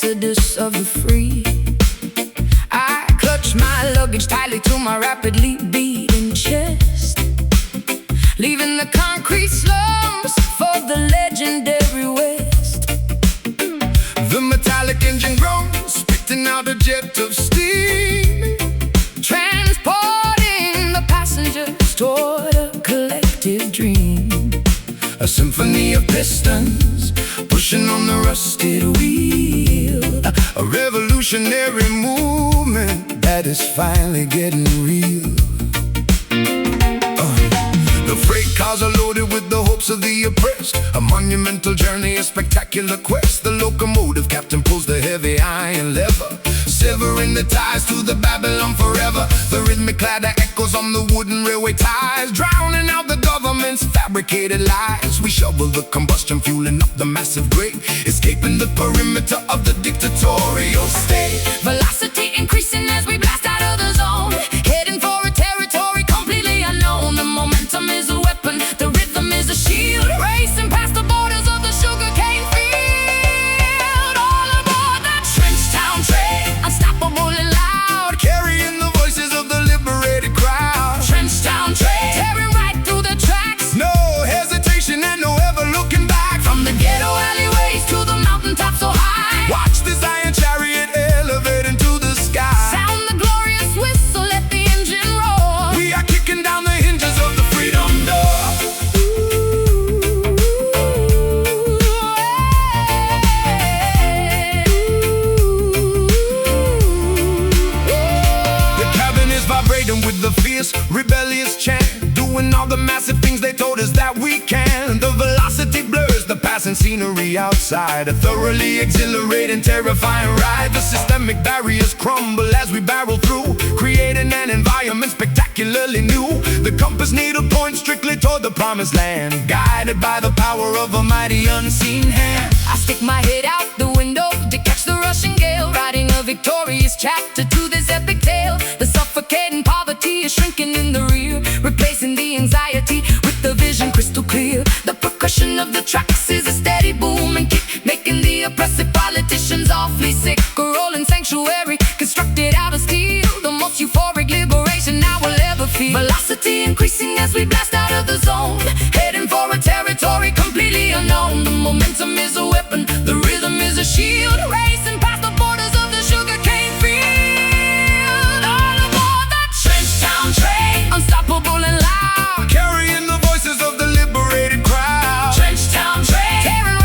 exodus of the free. I clutch my luggage tightly to my rapidly beating chest, leaving the concrete slums for the legendary West. The metallic engine groans, spitting out a jet of steam, transporting the passengers toward a collective dream. a symphony of pistons pushing on the rusted wheel, a revolutionary movement that is finally getting real. The freight cars are loaded with the hopes of the oppressed, a monumental journey, a spectacular quest. The locomotive captain pulls the heavy iron lever, severing the ties to the Babylon forever. The rhythmic clatter echoes on the wooden railway ties, drowning out the government's fabricated lies. We shovel the combustion, fueling up the massive grate, escaping the perimeter of the dictatorial state. Velocity increasing as we blast out of the zone, heading for a territory completely unknown. The momentum is a weapon, the rhythm is a shield, racing past the borders of the sugarcane field. All aboard that trench town train, unstoppable and loud, Carrying the voices of the liberated crowd. trench town train, tearing right through the tracks. No hesitation and no ever looking back. From the ghetto alleyways to the mountaintop so high, Watch this iron chariot elevate into the sky. sound the glorious whistle, let the engine roar. We are kicking down the hinges of the freedom door. The cabin is vibrating with the fierce, rebellious chant, doing all the massive things they told us that we can. The velocity blurs the passing scenery outside, a thoroughly exhilarating, terrifying ride. The systemic barriers crumble as we barrel through, creating an environment spectacularly new. The compass needle points strictly toward the promised land, guided by the power of a mighty unseen hand. I stick my head out the window to catch the rushing gale, writing a victorious chapter to this epic tale. The suffocating poverty is shrinking in the rear, replacing the anxiety with the vision crystal clear. The percussion of the tracks is a steady boom and kick, making the oppressive politicians awfully sick. A rolling sanctuary constructed out of steel, the most euphoric liberation I will ever feel. Velocity increasing as we blast out of the zone, heading for a territory completely unknown. The momentum is a weapon, the rhythm is a shield, racing past the borders of the sugarcane field. All aboard that trench town train, unstoppable and loud, Carrying the voices of the liberated crowd. trench town train, tearing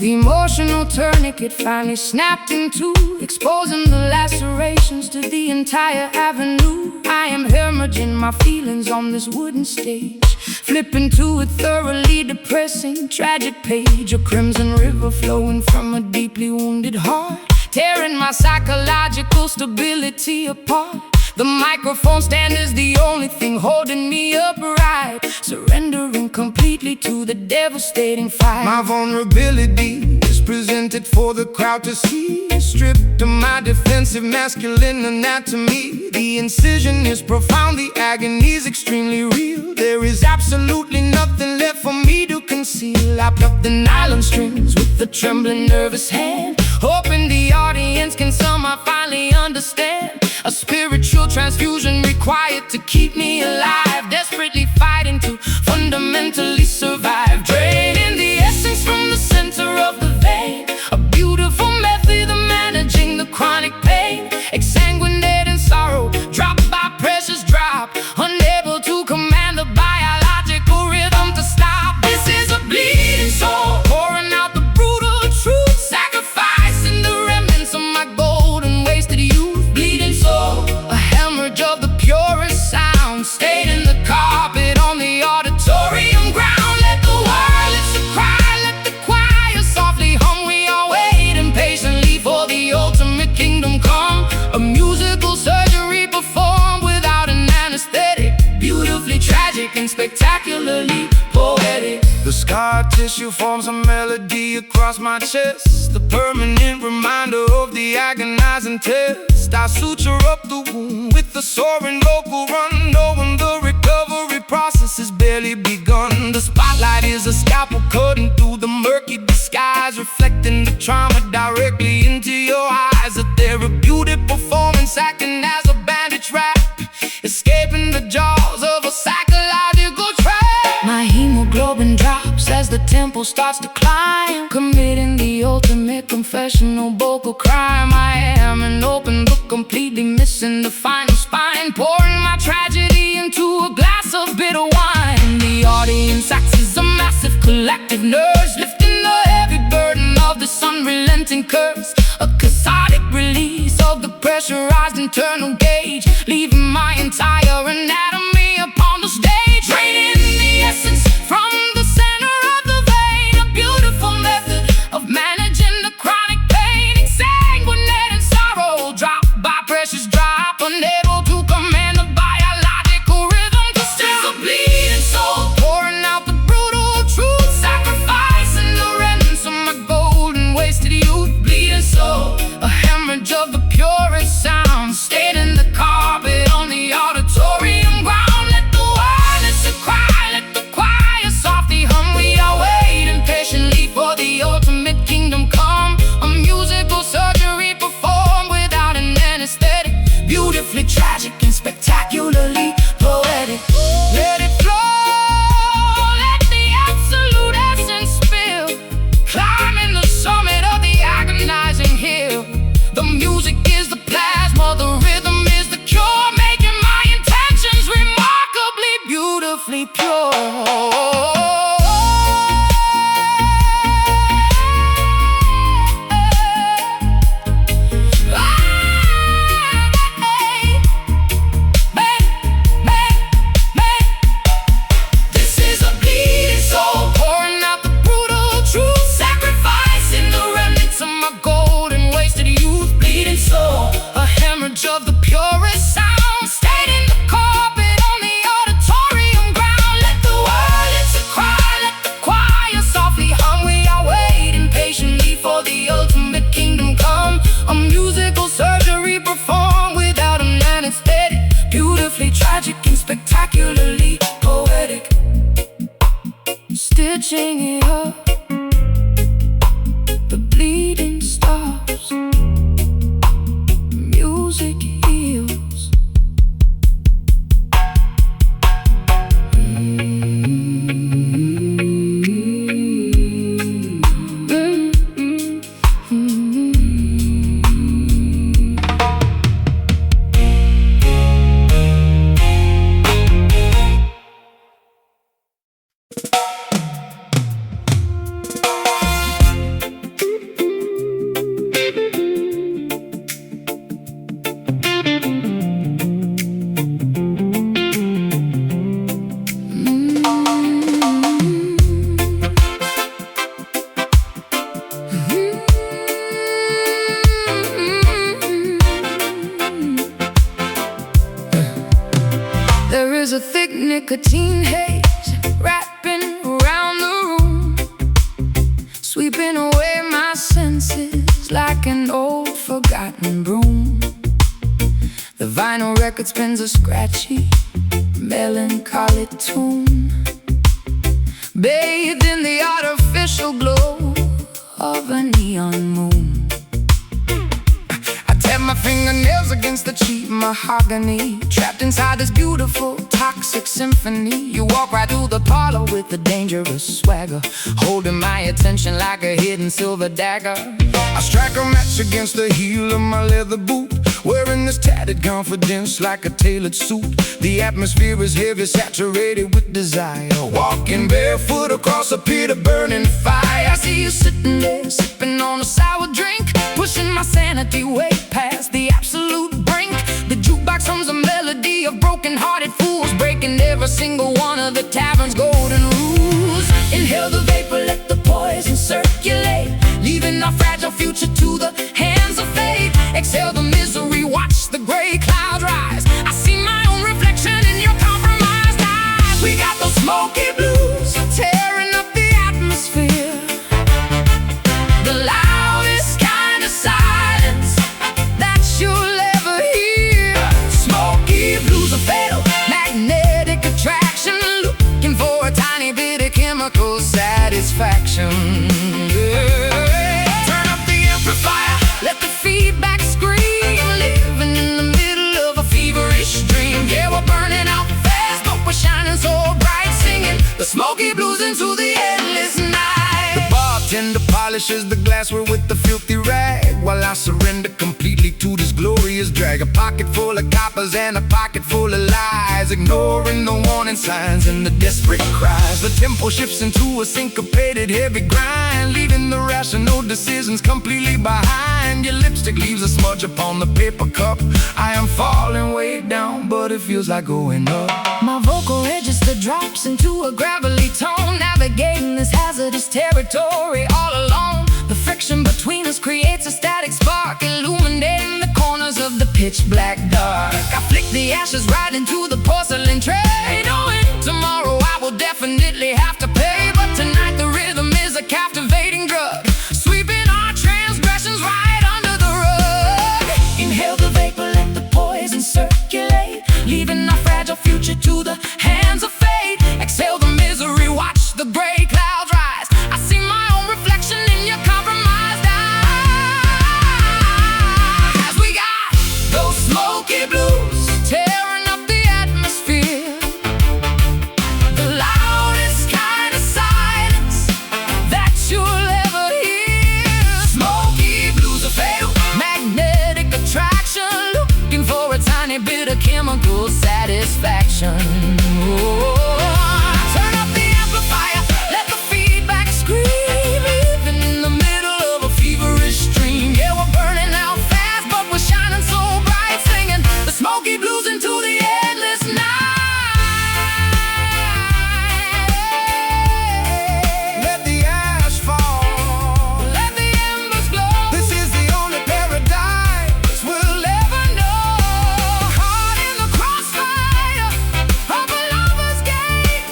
The emotional tourniquet finally snapped in two, exposing the lacerations to the entire avenue. I am hemorrhaging my feelings on this wooden stage, flipping to a thoroughly depressing, tragic page. A crimson river flowing from a deeply wounded heart, tearing my psychological stability apart. The microphone stand is the only thing holding me upright, surrendering completely to the devastating fight. My vulnerability is presented for the crowd to see, stripped of my defensive masculine anatomy. The incision is profound, the agony is extremely real. There is absolutely nothing left for me to conceal. I pluck the nylon strings with a trembling, nervous hand, hoping the audience can somehow finally understand. A spiritual transfusion required to keep me alive, desperately fighting to fundamentally survive. Draining the essence from the center of the vein, a beautiful method of managing the chronic pain. Exsanguinating sorrow, drop by precious drop, unable to command the biological rhythm to stop. This is a bleeding soul, pouring out the brutal truth, sacrificing the remnants of my golden wasted youth. Bleeding soul, a hemorrhage of the purest sound, staining the carpet on the auditorium ground. Let the wireless cry, let the choir softly hum. We are waiting patiently for the ultimate kingdom come. A musical surgery performed without an anesthetic, beautifully tragic and spectacularly poetic. The scar tissue forms a melody across my chest, the permanent reminder of the agonizing test. I suture up the wound with the soaring local run, knowing the recovery process has barely begun. The spotlight is a scalpel cutting through the murky disguise, reflecting the trauma directly into your eyes. A therapeutic performance acting as a bandage wrap, escaping the jaws of a psychological trap. My hemoglobin drops as the tempo starts to climb, committing the ultimate confessional vocal crime. I am an open book, completely missing the final spine, pouring my tragedy into a glass of bitter wine. The audience acts as a massive collective nurse, lifting the heavy burden of this unrelenting curse. A cathartic release of the pressurized internal gauge, leaving my entire anatomy upon the stage. Draining the essence from the center of the vein, a beautiful method of managing the chronic pain. Exsanguinating sorrow, drop by precious drop, unable to command the biological rhythm to still. A bleeding soul, pouring out the brutal truth, sacrificing the remnants of my golden wasted youth. Bleeding soul, a hemorrhage of the purest sound, staining the carpet on the auditorium ground. Let the wireless cry, let the choir softly hum. We are waiting patiently for the ultimate kingdom come. A musical surgery performed without an anesthetic, beautifully tragic and spectacularly poetic. Let it flow, let the absolute essence spill, climbing the summit of the agonizing hill. The music is the plasma, the rhythm is the cure, making my intentions remarkably beautifully pure. This is a bleeding soul, pouring out the brutal truth, sacrificing the remnants of my golden wasted youth. Bleeding soul, a hemorrhage of the purest sound, staining the carpet on the auditorium ground. Let the wireless cry, let the choir softly hum. We are waiting patiently for the ultimate kingdom come. A musical surgery performed without an anesthetic, beautifully tragic and spectacularly poetic. Stitching it up, the bleeding starts. nicotine haze wrapping around the room, sweeping away my senses like an old forgotten broom. The vinyl record spins a scratchy, melancholy tune, bathed in the artificial glow of a neon moon. I tap my fingernails against the cheap mahogany, trapped inside this beautiful, toxic symphony. You walk right through the parlor with a dangerous swagger, holding my attention like a hidden silver dagger. I strike a match against the heel of my leather boot, wearing this tattered confidence like a tailored suit. The atmosphere is heavy, saturated with desire, walking barefoot across a pit of burning fire. I see you sitting there, sipping on a sour drink, pushing my sanity way past the absolute brink. The jukebox hums a melody of broken-hearted fools, breaking every single one of the tavern's golden rules. Inhale the vapor, let the poison circulate, leaving our fragile future to the hands of fate. Exhale the misery, watch the gray clouds rise. I see my own reflection in your compromised eyes. We got those smoky blues tearing up the atmosphere, the loudest kind of silence that you'll ever hear. Smoky blues are fatal, magnetic attraction, looking for a tiny bit of chemical satisfaction. Turn up the amplifier, Let the feedback scream, living in the middle of a feverish dream. Yeah, we're burning out fast, but we're shining so bright, singing the smoky blues into the endless night. the bartender polishes the glassware with the filthy rag, while I surrender completely to this glorious drag. A pocket full of coppers and a pocket full of lies, ignoring the warning signs and the desperate cries. The tempo shifts into a syncopated heavy grind, leaving the rational decisions completely behind. Your lipstick leaves a smudge upon the paper cup. I am falling way down, but it feels like going up. My vocal register drops into a gravelly tone, navigating this hazardous territory all alone. The friction between us creates a static spark, illuminating the corners of the pitch black dark. I flick the ashes right into the porcelain tray, knowing tomorrow I will definitely have to pay. But tonight the rhythm is a captivating drug, sweeping our transgressions right under the rug. Inhale the vapor, let the poison circulate, leaving our fragile future to the hands of fate. Exhale the misery, watch the gray clouds rise. I see my own reflection in your compromised eyes. We got those smoky blues tearing up the atmosphere, the loudest kind of silence that you'll ever hear. Smoky blues are fatal, magnetic attraction, looking for a tiny bit of chemical satisfaction. Turn up the amplifier, let the feedback scream, living in the middle of a feverish dream. Yeah, we're burning out fast, but we're shining so bright, singing the smoky blues into the endless night. Let the ash fall, Let the embers glow. this is the only paradise we'll ever know. Caught in the crossfire of a lover's game,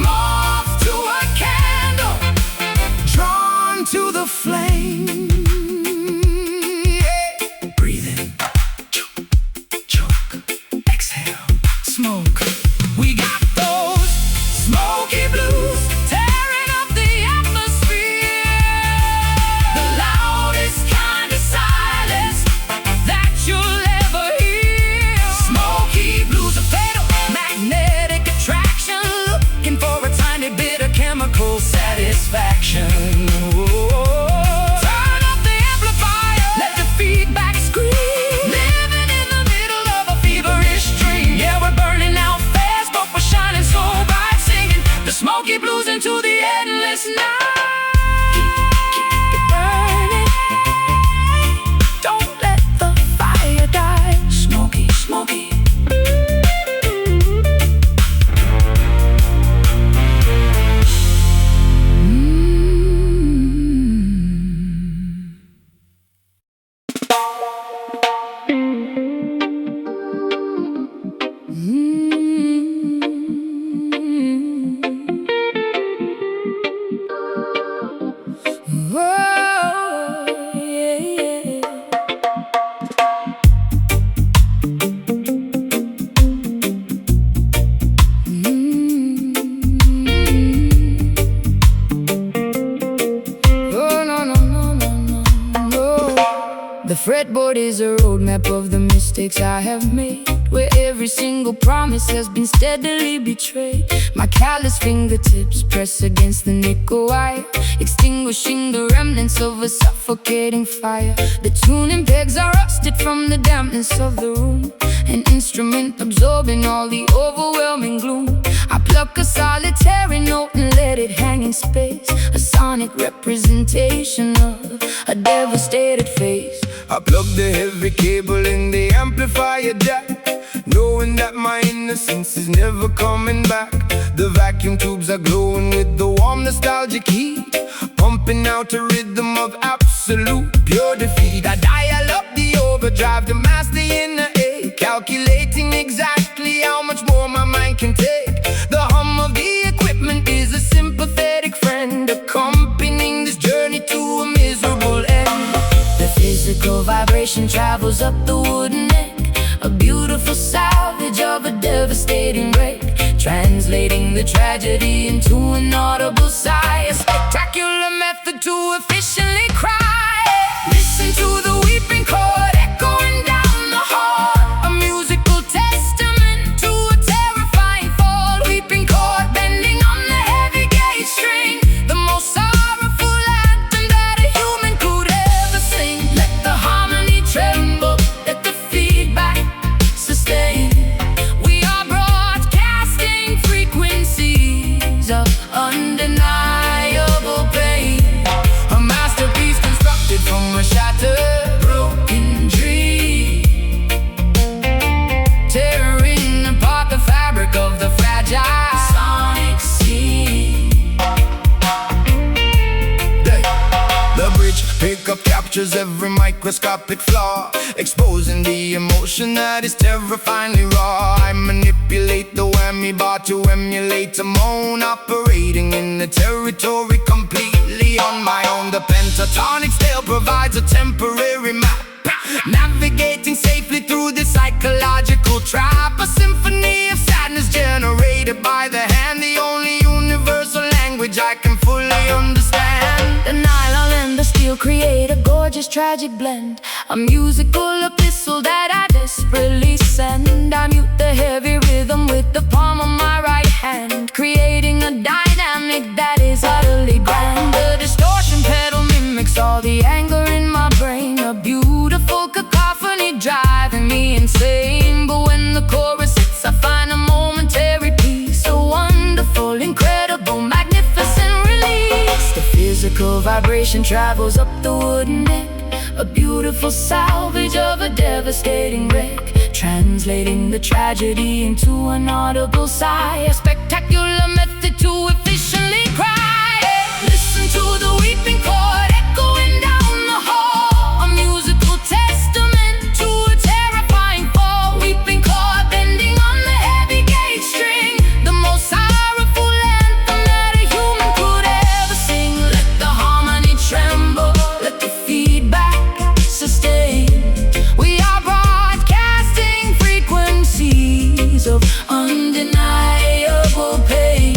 moth to a candle, Drawn to the flame. Yeah. breathe in, choke, exhale, smoke. We got those smoky blues tearing up the atmosphere, the loudest kind of silence that you'll ever hear. Smoky blues are fatal, magnetic attraction, looking for a tiny bit of chemical satisfaction. Turn up the amplifier, let the feedback scream, living in the middle of a feverish dream. Yeah, we're burning out fast, but we're shining so bright, singing the smoky blues into the endless night. Keep it burning, don't let the fire die. Smoky, smoky. fretboard is a roadmap of the mistakes I have made, where every single promise has been steadily betrayed. My callous fingertips press against the nickel wire, extinguishing the remnants of a suffocating fire. The tuning pegs are rusted from the dampness of the room, an instrument absorbing all the overwhelming gloom. I pluck a solitary note and let it hang in space, a sonic representation of a devastated face. I plug the heavy cable in the amplifier jack, knowing that my innocence is never coming back. The vacuum tubes are glowing with the warm nostalgic heat, pumping out a rhythm of absolute pure defeat. I dial up the overdrive to mask the inner ache, calculating exactly how much more my mind can take. The hum of the equipment is a sympathetic friend, accompanying this journey to a miserable end. The physical vibration travels up the wooden neck, a beautiful salvage of a devastating wreck, translating the tragedy into an audible sigh, a spectacular method to efficiently cry. Listen to the weeping chord echoing down the hall, a musical testament to a terrifying fall. Weeping chord bending on the heavy gauge string, the most sorrowful anthem that a human could ever sing. Let the harmony tremble, let the feedback sustain. We are broadcasting frequencies of undeniable pain, a masterpiece constructed from a shattered, broken dream, tearing apart the fabric of the fragile sonic scene. The bridge pickup captures every microscopic flaw, exposing the emotion that is terrifyingly raw. I manipulate the whammy bar to emulate a moan, operating in the territory completely on my own. The pentatonic scale provides a temporary map, navigating safely through the psychological trap, a symphony of sadness generated by the hand, the only universal language I can fully understand. The nylon and the steel create a gorgeous tragic blend, a musical epistle that I desperately send. I mute the heavy rhythm with the palm of my right hand, creating a dynamic that is utterly grand. The distortion pedal mimics all the anger in my brain, a beautiful cacophony driving me insane. But when the chorus hits, I find a momentary peace, a wonderful, incredible, magnificent release. The physical vibration travels up the wooden neck, a beautiful salvage of a devastating wreck, translating the tragedy into an audible sigh, a spectacular method to efficiently cry. Listen to the weeping chord echoing down the hall, a musical testament to a terrifying fall. Weeping chord bending on the heavy gauge string, the most sorrowful anthem that a human could ever sing. Let the harmony tremble, let the feedback sustain. We are broadcasting frequencies of undeniable pain,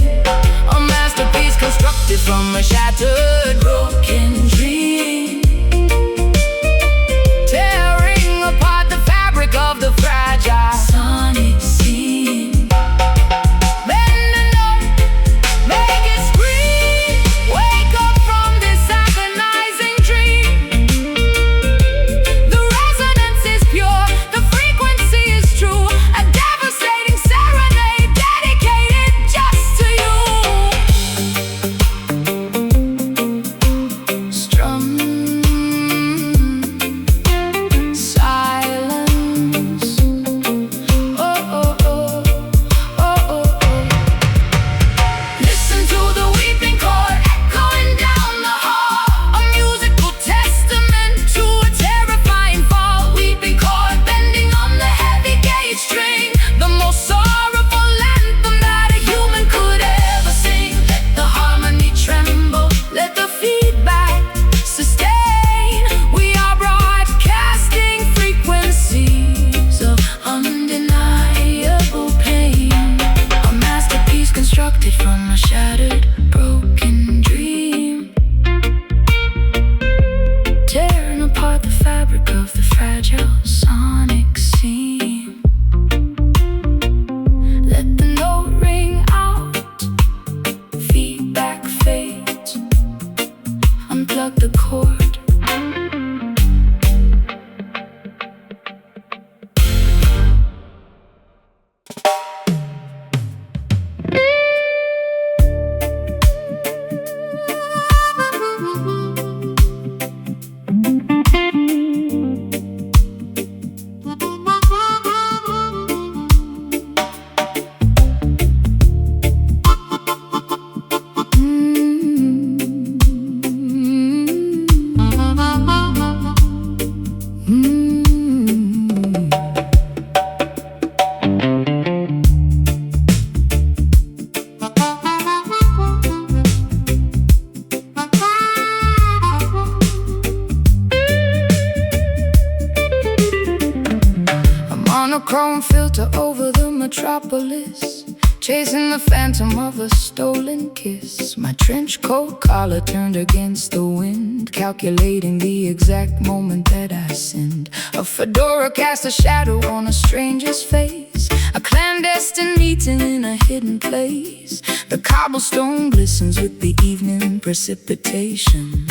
a masterpiece constructed from a shattered, broken dream, tearing apart the fabric of the fragile sonic scene. Bend the note, make it scream, wake up from this agonizing dream. The resonance is pure, the frequency is true, a devastating serenade dedicated just to you. Strum unplug the cord. Monochrome filter over the metropolis, chasing the phantom of a stolen kiss. My trench coat collar turned against the wind, calculating the exact moment that I sinned. A fedora cast a shadow on a stranger's face, a clandestine meeting in a hidden place. The cobblestone glistens with the evening precipitation,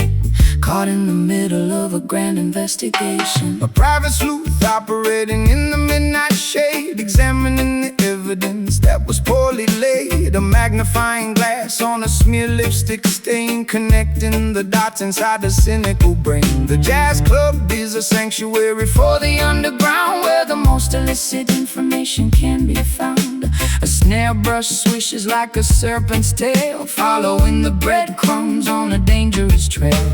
caught in the middle of a grand investigation. A private sleuth operating in the midnight shade, examining the evidence that was poorly laid. A magnifying glass on a smear lipstick stain, connecting the dots inside the cynical brain. The jazz club is a sanctuary for the underground, where the most illicit information can be found. A snare brush swishes like a serpent's tail, following the breadcrumbs on a dangerous trail.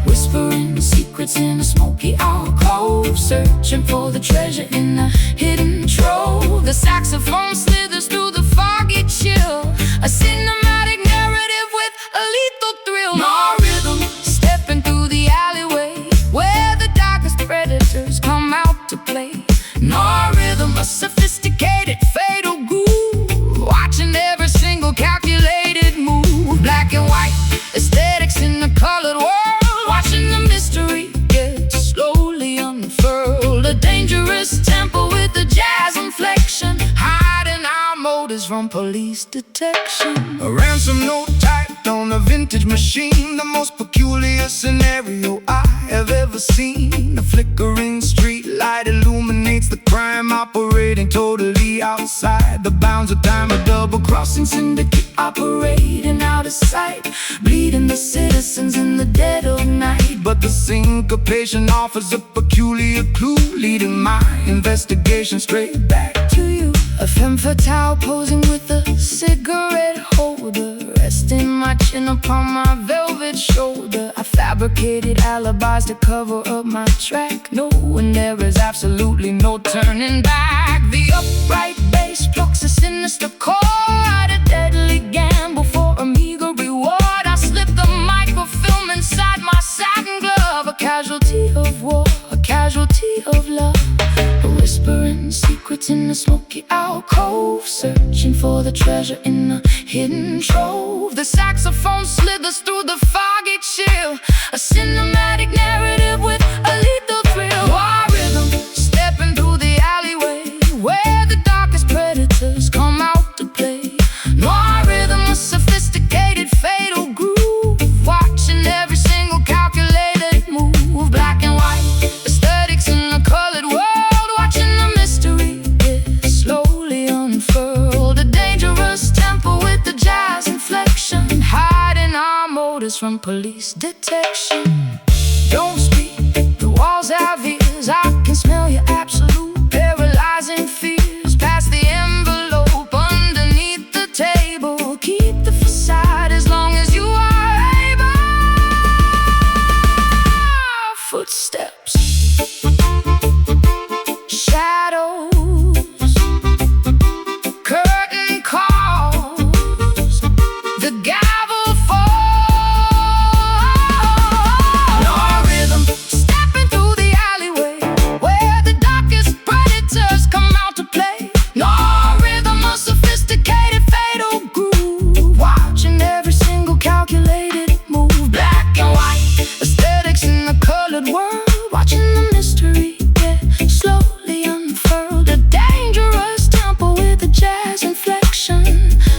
Whispering secrets in a smoky alcove, searching for the treasure in a hidden trove. The saxophone slithers through the foggy chill, a cinematic narrative with a lethal thrill. No rhythm, stepping through the alleyway, where the darkest predators come out to play. No rhythm, a sophisticated fatal groove, watching every single calculated move. Black and white aesthetics in the colored world, watching the mystery get slowly unfurled. A dangerous tempo with a jazz inflection, hiding our motives from police detection. A ransom note typed on a vintage machine, the most peculiar scenario I have ever seen. A flickering street light illuminates the crime, operating totally outside the bounds of time. A double-crossing syndicate operating out of sight, bleeding the citizens in the dead of night. But the syncopation offers a peculiar clue, leading my investigation straight back to you. A femme fatale posing with a cigarette holder, resting my chin upon my velvet shoulder. I fabricated alibis to cover up my track, knowing there is absolutely no turning back. The upright bass plucks a sinister chord, a deadly gamble for a meager reward. I slip the microfilm inside my satin glove, a casualty of war, a casualty of love. Whispering secrets in a smoky alcove, searching for the treasure in a hidden trove. The saxophone slithers through the foggy chill, a cinematic narrative with a lethal thrill. Our rhythm, stepping through the alleyway, where the darkest predators come out to play. Noir rhythm, a sophisticated fatal groove, watching every single calculated move. Black and white aesthetics in a colored world, watching the mystery get slowly unfurled. A dangerous tempo with the jazz inflection, hiding our motives from police detection. Don't speak, the walls have ears, I can smell your absolute paralyzing fears. Past the envelope underneath the table, keep the facade as long as you are able. Footsteps, shadows, curtain calls, the gavel falls. No rhythm, stepping through the alleyway, where the darkest predators come out to play. No rhythm, a sophisticated fatal groove, watching every single calculated move. Black and white aesthetics in the colored world, watching the mystery get slowly unfurled. A dangerous tempo with a jazz inflection,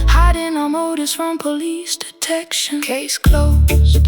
hiding our motives from police detection. Case closed.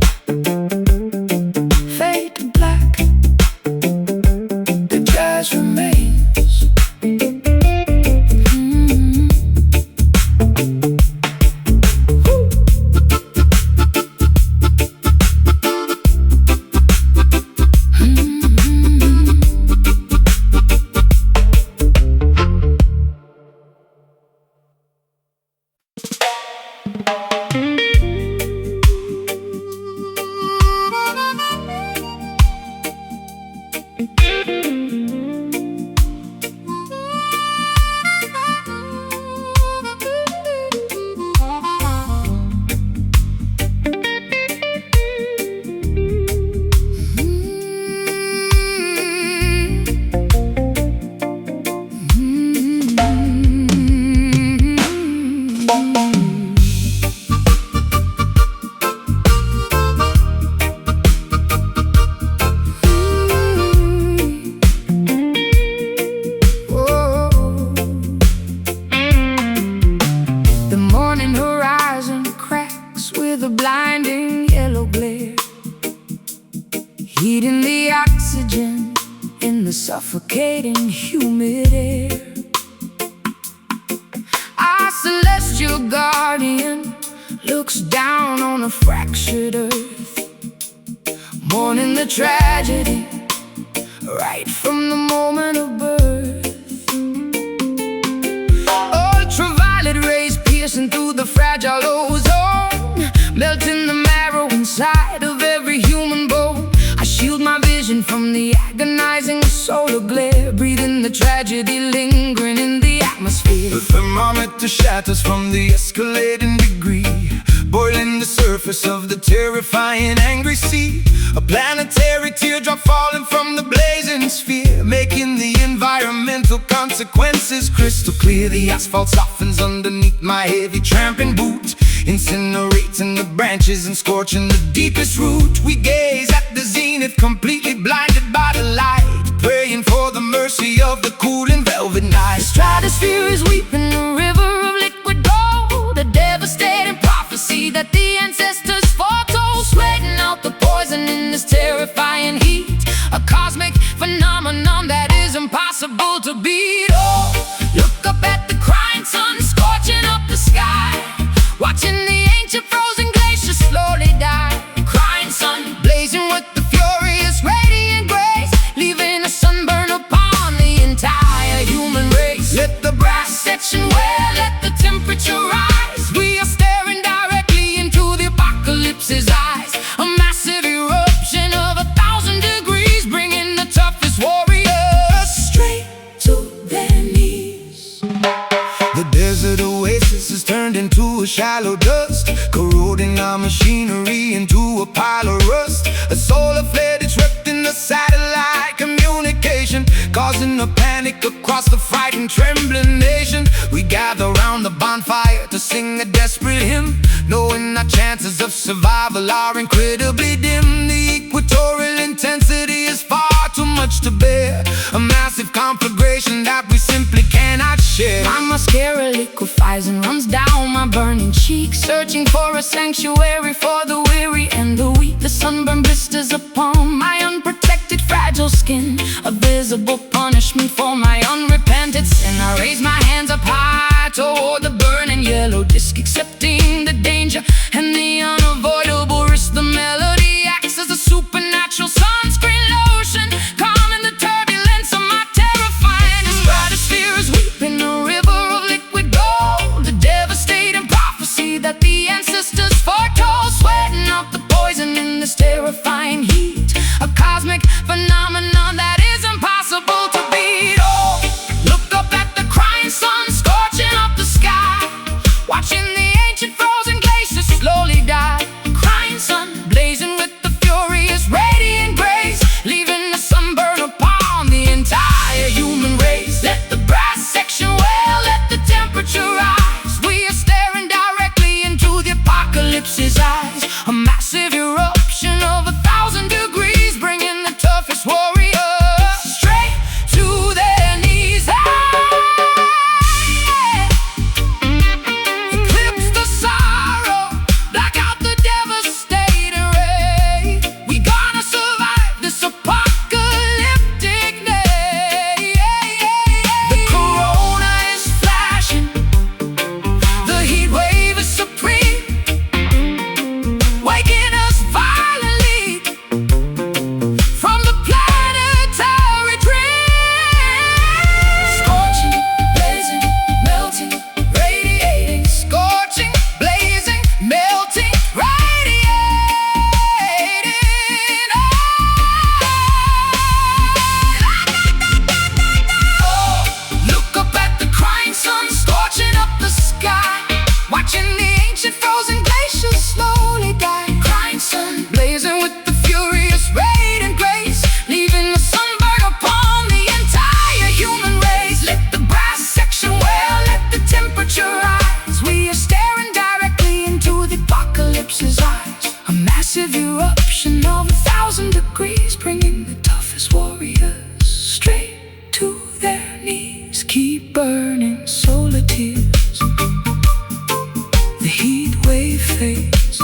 oxygen in the suffocating humid air. Our celestial guardian looks down on a fractured earth, mourning the tragedy right from the moment of birth. Ultraviolet rays piercing through the fragile ozone, melting the marrow inside of every human bone. I shield my vision from the agonizing solar glare, breathing the tragedy lingering in the atmosphere. The thermometer shatters from the escalating degree, boiling the surface of the terrifying angry sea. A planetary teardrop falling from the blazing sphere, making the environmental consequences crystal clear. The asphalt softens underneath my heavy tramping boot, incinerating the branches and scorching the deepest root. We gaze at the zenith, completely blinded by the light, praying for the mercy of the cooling velvet night. The stratosphere is weeping a river of liquid gold, a devastating prophecy that the ancestors foretold, sweating out the poison in this terrifying heat, a cosmic phenomenon that is impossible to beat. Oh, look up at the crying sun scorching up the sky, watching the ancient frozen glaciers slowly die. Crying sun blazing with the furious radiant grace, leaving a sunburn upon the entire human race. Let the brass section wear, let the temperature rise. We are staring directly into the apocalypse's eyes, a massive eruption of 1,000 degrees, bringing the toughest warriors straight to their knees. The desert oasis is turned into a shallow dust, corroding our machinery into a pile of rust. A solar flare disrupting the satellite communication, causing a panic across the frightened, trembling nation. We gather round the bonfire to sing a desperate hymn, knowing our chances of survival are incredibly dim. The equatorial intensity is far too much to bear, a massive conflagration that we simply cannot share. My mascara liquefies and runs down my burning cheeks, searching for a sanctuary for the weary and the weak. The sunburn blisters upon my unprotected, fragile skin, a visible punishment for my unrepented sin. I raise my hands up high toward the burning yellow disc, accepting the danger and the unavoidable risk. The melody acts as a supernatural sunscreen lotion, calming the turbulence of my terrifying. The stratosphere is weeping a river of liquid gold, a devastating prophecy that the ancestors foretold, sweating out the poison in this terrifying heat, a cosmic phenomenon that is impossible to beat. Oh, look up at the crying sun scorching up the sky, watching the ancient frozen glaciers slowly die. Crying sun blazing with the furious radiant grace, leaving the sunburn upon the entire human race. Let the brass section wail, let the temperature rise. We are staring directly into the apocalypse's eyes, a massive eruption of 1,000 degrees, bringing the toughest warriors straight to their knees. Eclipse the sorrow, black out the devastating ray. We gonna survive this apocalyptic day. The corona is flashing, the heat wave is supreme, waking us violently from the planetary dream. Scorching, blazing, melting, radiating. Scorching, blazing, melting, radiating. Oh, look up at the crying sun scorching up the sky, watching the ancient frozen glaciers slowly die. Crying sun blazing with the furious radiant grace, leaving the sunburn upon the entire human race. Let the brass section wail, let the temperature rise. We are staring directly into the apocalypse's eyes, a massive eruption of 1,000 degrees, bringing the toughest warriors straight to their knees. Keep burning solar tears, the heat wave fades.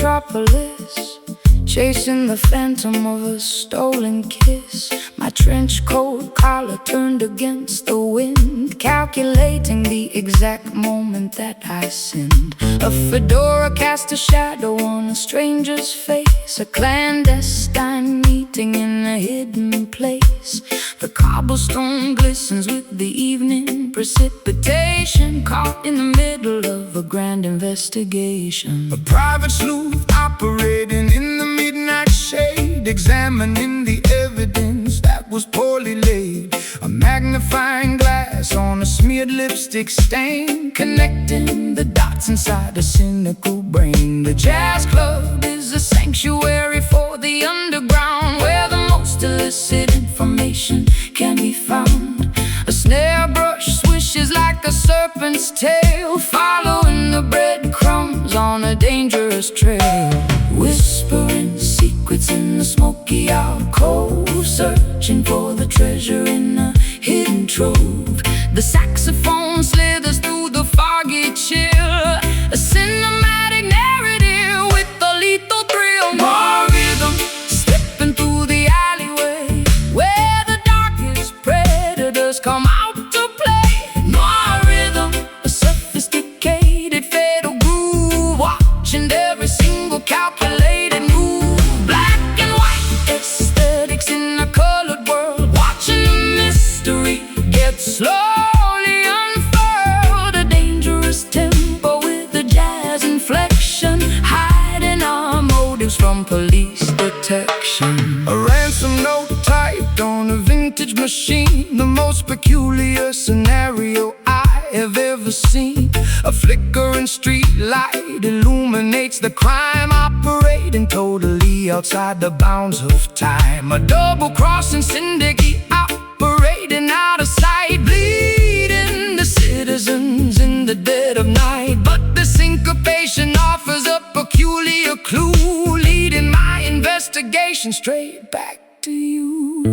metropolis, chasing the phantom of a stolen kiss. My trench coat collar turned against the wind, calculating the exact moment that I sinned. A fedora cast a shadow on a stranger's face, a clandestine meeting in a hidden place. The cobblestone glistens with the evening precipitation, caught in the middle of a grand investigation. A private sleuth operating in the midnight shade, examining the evidence that was poorly laid. A magnifying glass on a smeared lipstick stain, connecting the dots inside a cynical brain. The jazz club is a sanctuary for the underground, where the most illicit information can be found. A snare brush swishes like a serpent's tail, following the breadcrumbs on a dangerous trail. Whispering secrets in the smoky alcove, searching for the treasure in a hidden trove. The saxophone slithers through the foggy chill, a cinematic narrative with a lethal thrill. More rhythm, slipping through the alleyway, where the darkest predators come out to play. More rhythm, a sophisticated fatal groove, watching every single calculated move. Black and white aesthetics in a colored world, watching the mystery get slowly unfurled. A dangerous tempo with a jazz inflection, hiding our motives from police detection. A ransom note typed on a vintage machine, the most peculiar scenario I have ever seen. A flickering street light illuminates the crime, operating totally outside the bounds of time. A double-crossing syndicate operating out of sight, bleeding the citizens in the dead of night. But the syncopation offers a peculiar clue, leading my investigation straight back to you.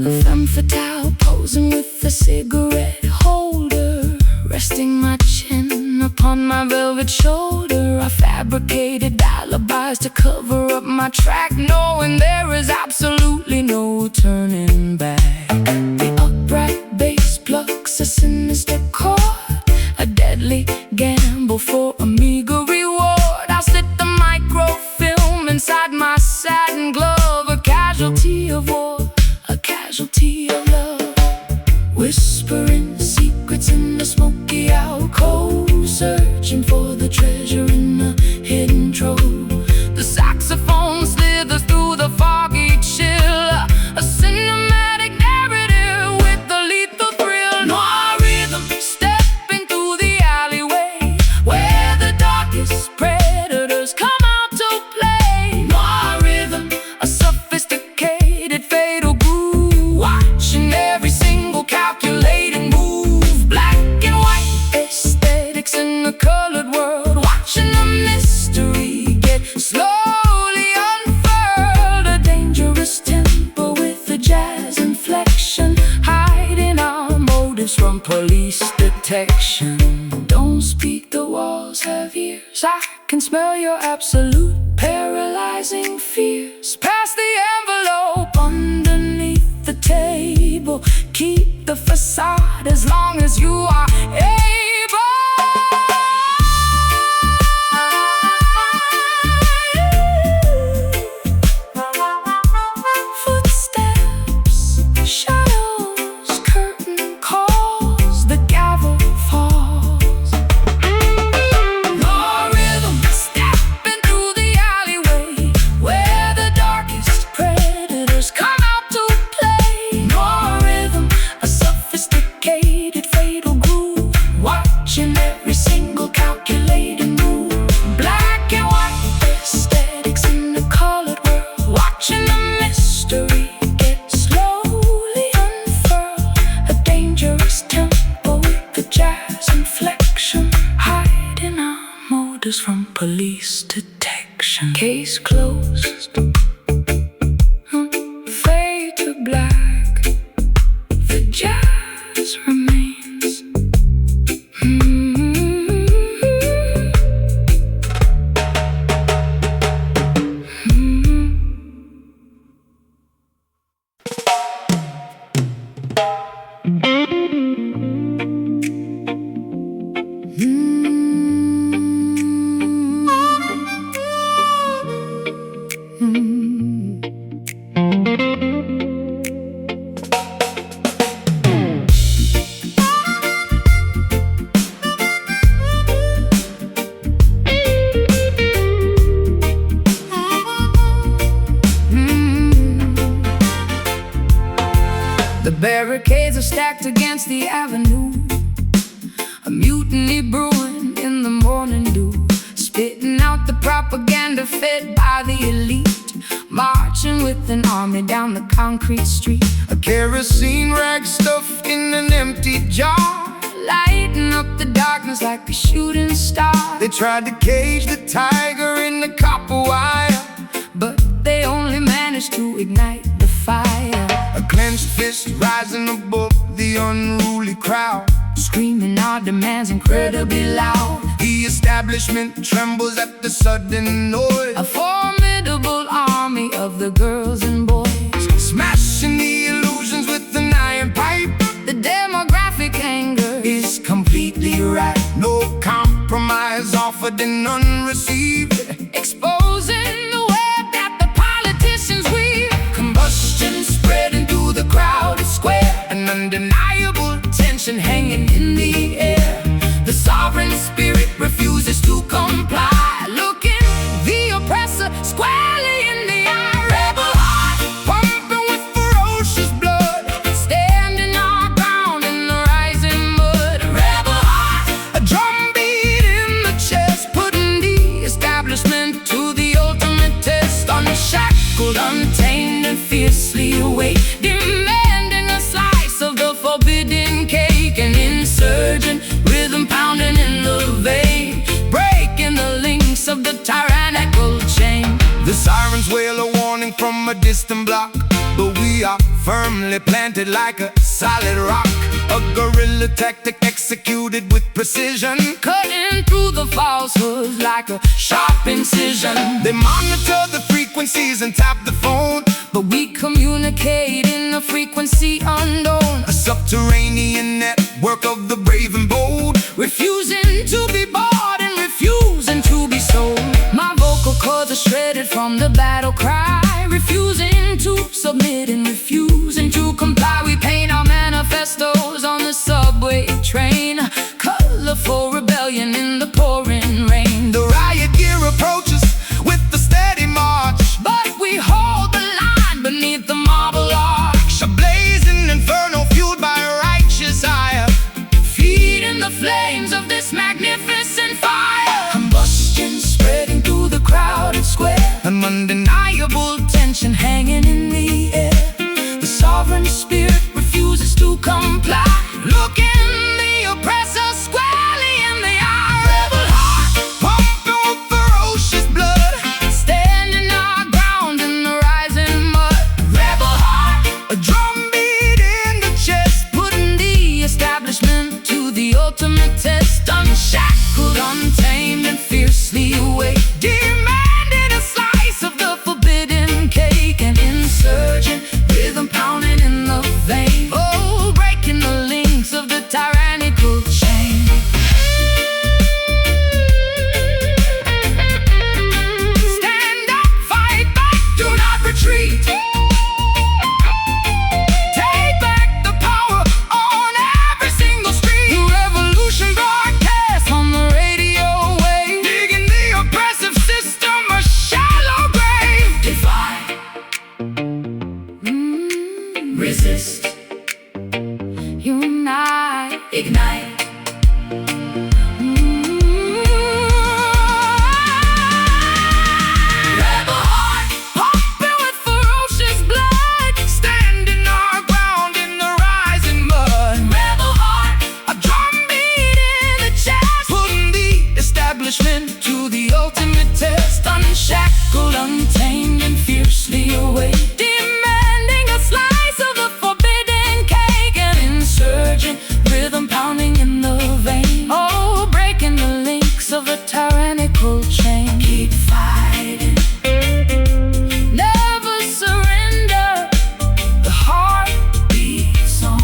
A femme fatale posing with a cigarette holder, resting my chin upon my velvet shoulder. I fabricated alibis to cover up my track, knowing there is absolutely no turning back. The upright bass plucks a sinister chord, a deadly gamble for a meager reward. I slit the microfilm inside my satin glove, a casualty of war, a casualty of love. Whispering secrets in the smoky alcove, searching for the treasure in a hidden trove. The saxophone slithers through the foggy chill, a cinematic narrative with a lethal thrill. Noir rhythm, stepping through the alleyway, where the darkest predators come out to play. Noir rhythm, a sophisticated fatal groove, watching every single calculating move. Black and white aesthetics in a colored world, watching the mystery get slowly unfurled. A dangerous tempo with a jazz inflection, hiding our motives from police detection. Don't speak, the walls have ears, I can smell your absolute paralyzing fears. Pass the envelope underneath the table, keep the facade as long as you are able. Footsteps, shadows, curtain calls, the gavel falls. More rhythm, stepping through the alleyway, where the darkest predators come out to play. More rhythm, a sophisticated fatal groove, watching every single calculating move. Black and white aesthetics in the colored world, watching the mystery get slowly unfurled. A dangerous tempo with the jazz inflection, hiding our motives from police detection. Case closed, fade to black, the jazz remains. stacked against the avenue. A mutiny brewing in the morning dew, spitting out the propaganda fed by the elite, marching with an army down the concrete street. A kerosene rag stuffed in an empty jar, lighting up the darkness like a shooting star. They tried to cage the tiger in the copper wire, but they only managed to ignite the fire. A clenched fist rising above the unruly crowd, screaming our demands incredibly loud. The establishment trembles at the sudden noise. A formidable army of the girls and boys, smashing the illusions with an iron pipe. The demographic anger is completely right. No compromise offered and none received, exposing the web that the politicians weave. Combustion spreading through the crowded square, an undeniable tension hanging in the air. The sovereign spirit refuses to comply, looking the oppressor squarely in the eye. Rebel heart pumping with ferocious blood, standing our ground in the rising mud. Rebel heart, a drumbeat in the chest, putting the establishment to the ultimate test. Unshackled, untamed and fiercely awake, demanding a slice of the forbidden cake. An insurgent rhythm pounding in the vein, breaking the links of the tyrannical chain. The sirens wail a warning from a distant block, but we are firmly planted like a solid rock. A guerrilla tactic executed with precision, cutting through the falsehoods like a sharp incision. They monitor the frequencies and tap the phone, but we communicate in a frequency unknown. A subterranean network of the brave and bold, refusing to be bought and refusing to be sold. My vocal cords are shredded from the battle cry, refusing to submit and refusing to comply. We paint our manifestos on the subway train, colorful rebellion in the pouring rain. The riot gear approaches with the steady march, but we hold the line beneath the marble arch. A blazing inferno fueled by a righteous ire, feeding the flames of this magnificent fire. Combustion spreading through the crowded square, an undeniable tension hanging in the air. The sovereign spirit refuses to comply, looking the oppressor squarely in the eye. Rebel heart pumping with ferocious blood, standing our ground in the rising mud. Rebel heart, a drumbeat in the chest, putting the establishment to the ultimate test. Unshackled, untamed and fiercely awake, demanding a slice of the forbidden cake. An insurgent rhythm pounding in the vein, oh, breaking the links of the tyrannical chain. Stand up, fight back, do not retreat. Take back the power on every single street. The revolution broadcast on the radio wave, digging the oppressive system a shallow grave. Defy, resist, unite, ignite. Rebel heart pumping with ferocious blood, Standing our ground in the rising mud. rebel heart, A drumbeat in the chest, putting the establishment to the ultimate test. Unshackled, untamed and fiercely awake, demanding a slice of the forbidden cake. An insurgent rhythm pounding in the vein, oh, breaking the links of a tyrannical chain. Keep fighting, never surrender, the heart beats on.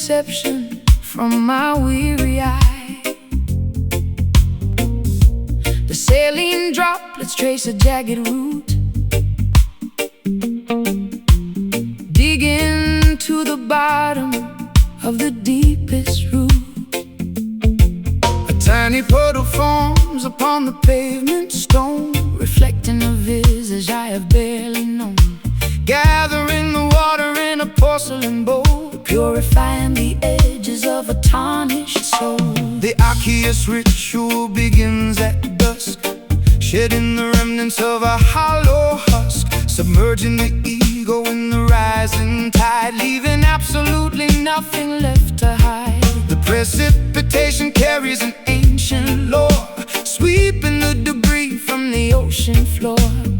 deception from my weary eye. The saline droplets trace a jagged route, digging to the bottom of the deepest root. A tiny puddle forms upon the pavement stone, reflecting a visage I have barely known. Gathering the water in a porcelain bowl, purifying the edges of a tarnished soul. The archaeous ritual begins at dusk, shedding the remnants of a hollow husk, submerging the ego in the rising tide, leaving absolutely nothing left to hide. The precipitation carries an ancient lore, sweeping the debris from the ocean floor.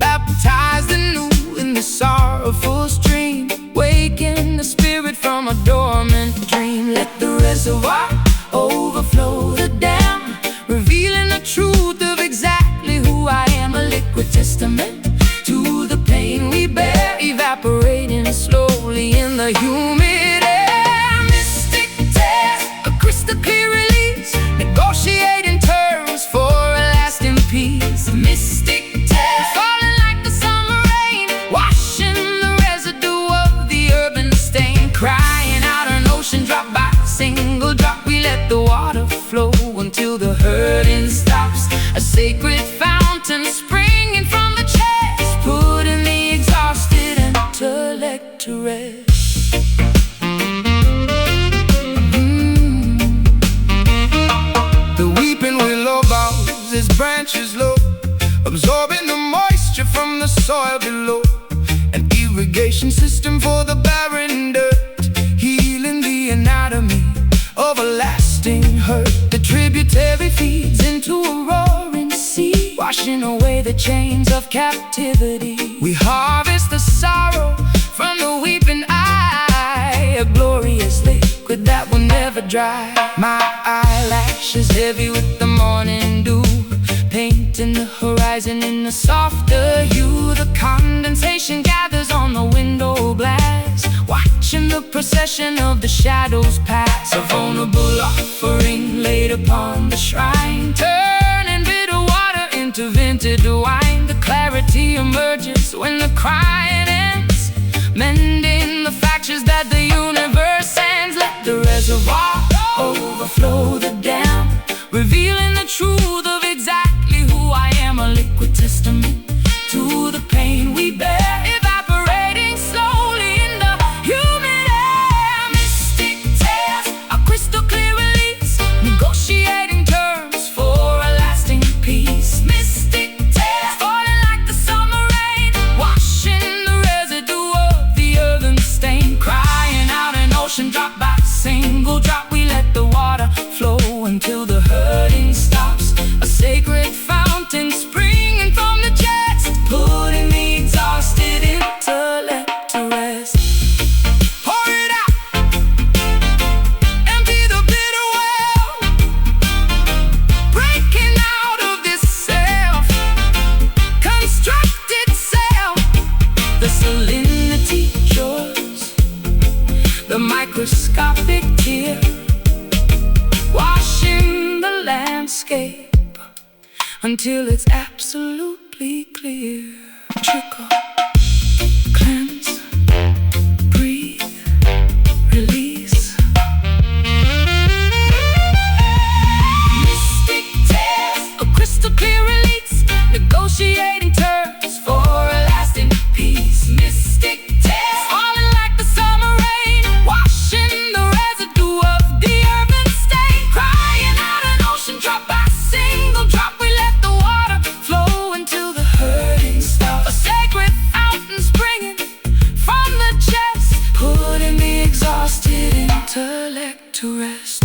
Baptized anew in the sorrowful stream, waking the spirit from a dormant dream. Let the reservoir overflow the dam, revealing the truth of exactly who I am. A liquid testament to the pain we bear, evaporating slowly in the humid air. Mystic tears, a crystal clear release, negotiating terms for a lasting peace. Mystic tears, falling like the summer rain, washing the residue of the urban stain. Crying out an ocean drop by single drop, we let the water flow until the hurting stops. A sacred fountain springing from the chest, putting the exhausted intellect to rest. The weeping willow bows its branches low, absorbing the moisture from the soil below. An irrigation system for the barren dirt, healing the anatomy of a lasting hurt. The tributary feeds into a roaring sea, washing away the chains of captivity. We harvest the sorrow from the weeping eye, a glorious liquid that will never dry. My eyelashes heavy with the morning dew, painting the horizon in a softer hue. The condensation gathers on the window glass, watching the procession of the shadows pass. A vulnerable offering laid upon the shrine, turning bitter water into vintage wine. The clarity emerges when the crying ends, mending the fractures that the universe sends. Let the reservoir overflow the dam, revealing the truth of exactly who I am. A liquid testament to the pain we bear, evaporating slowly in the humid air. Mystic tears, a crystal clear release, negotiating terms for a lasting peace. Mystic tears, falling like the summer rain, washing the residue of the earthen stain. Crying out an ocean drop by single drop, we let the water flow until the hurting stops. A sacred fountain springing from the chest, putting the exhausted intellect to rest. Pour it out, empty the bitter well, breaking out of this self-constructed self. The salinity cures the microscopic tear, washing the landscape until it's absolutely clear. Trickle, cleanse, breathe, release. Mystic tears, a crystal clear release, negotiating terms for a lasting peace. Mystic tears, falling like the summer rain, washing the residue of the urban stain. Crying out an ocean drop by single drop, we let the water flow until the hurting stops. A sacred fountain springing from the chest, putting the exhausted intellect to rest.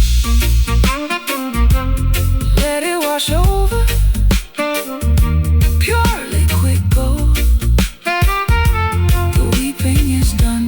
Let it wash over, pure liquid gold. The weeping is done.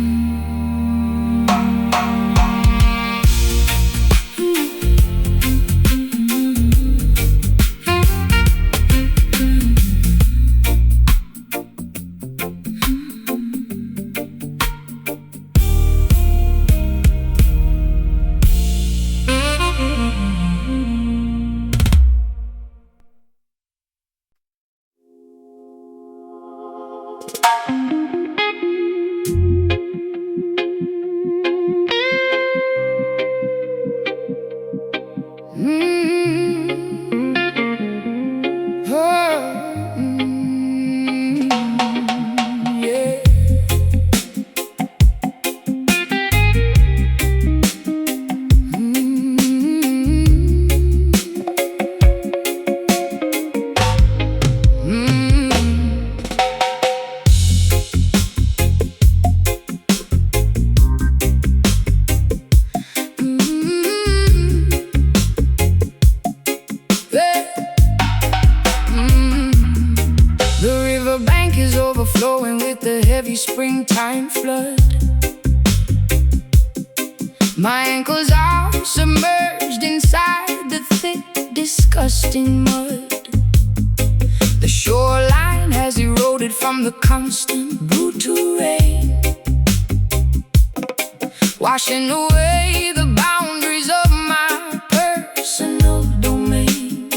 Yeah. The riverbank is overflowing with the heavy springtime flood. My ankles are submerged inside the thick, disgusting mud. The shoreline has eroded from the constant, brutal rain, washing away the boundaries of my personal domain.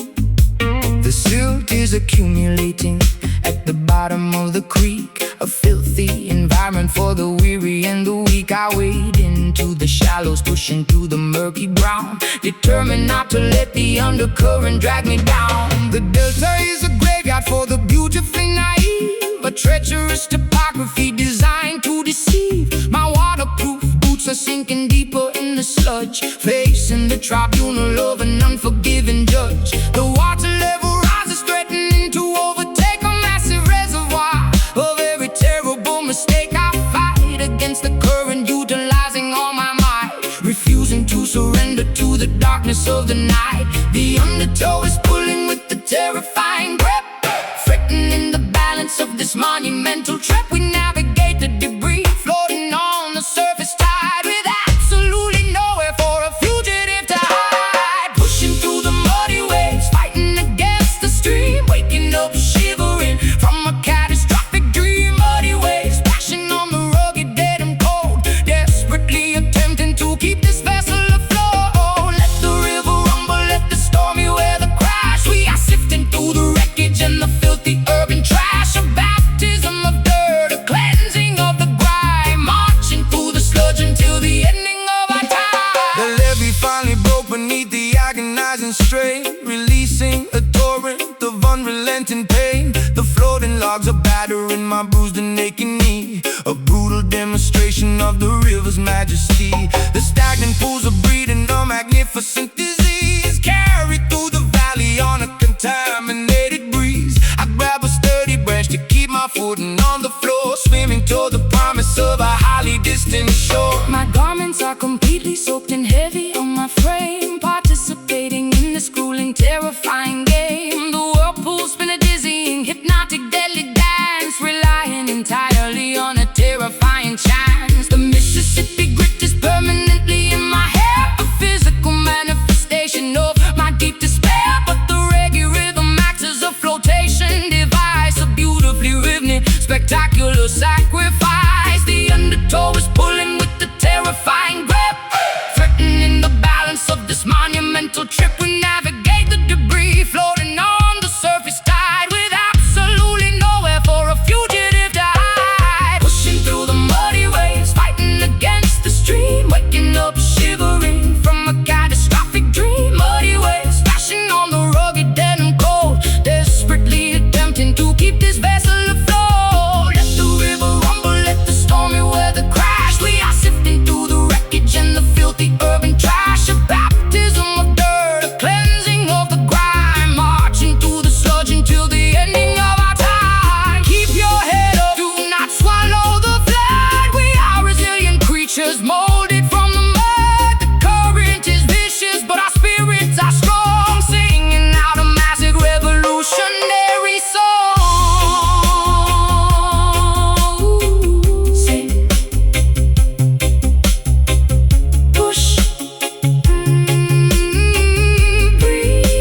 The silt is accumulating at the bottom of the creek, a filthy environment for the weary and the weak. I wade into the shallows, pushing through the murky brown, determined not to let the undercurrent drag me down. The delta is a graveyard for the beautifully naive, a treacherous topography designed to deceive. My waterproof boots are sinking deeper in the sludge, facing the tribunal of an unforgiving judge. The water level rises, threatening to overtake a massive reservoir of every terrible mistake. I fight against the current, utilizing all my might, refusing to surrender to the darkness of the night. The undertow is pulling with the terrifying grip, threatening the balance of this monumental trip. We navigate the debris, floating on the surface tide, with absolutely nowhere for a fugitive to hide. Pushing through the muddy waves, fighting against the stream, waking up shivering from a catastrophic dream. Muddy waves splashing on the rugged, dead and cold, desperately attempting to keep this vessel afloat. Let the river rumble, let the stormy weather crash. We are sifting through the wreckage and the filthy urban trash. A baptism of dirt, a cleansing of the grime, marching through the sludge until the ending of our time. The levee finally broke beneath the agonizing strain, releasing a torrent of unrelenting pain. The floating logs are battering my bruised and aching knee, a brutal demonstration of the river's majesty. The stagnant pools are breeding a magnificent disease, carried through the valley on a contaminated breeze. I grab a sturdy branch to keep my footing on the floor, swimming toward the promise of a highly distant shore. My garments are completely soaked and heavy on my frame, participating in this grueling, terrifying game. The whirlpool spin a dizzying, hypnotic, deadly dance, relying entirely on a terrifying chance. The Mississippi grit is permanently in my hair, a physical manifestation of my deep despair. But the reggae rhythm acts as a flotation device, a beautifully rhythmic, spectacular sacrifice. The undertow is pulling with the terrifying grip, threatening the balance of this monumental trip. We navigate the debris, floating on the surface tide, with absolutely nowhere for a fugitive to hide. Pushing through the muddy waves, fighting against the stream, waking up shivering from a catastrophic dream. Muddy waves splashing on the rugged, dead and cold, desperately attempting to keep this vessel afloat. Let the river rumble, let the stormy weather crash. We are sifting through the wreckage and the filthy urban trash. A baptism of dirt, a cleansing of the grime, marching through the sludge until the ending of our time. Keep your head up, do not swallow the flood. We are resilient creatures, molded from the mud. The current is vicious, but our spirits are strong, singing out a massive revolutionary song. Sing, push, breathe.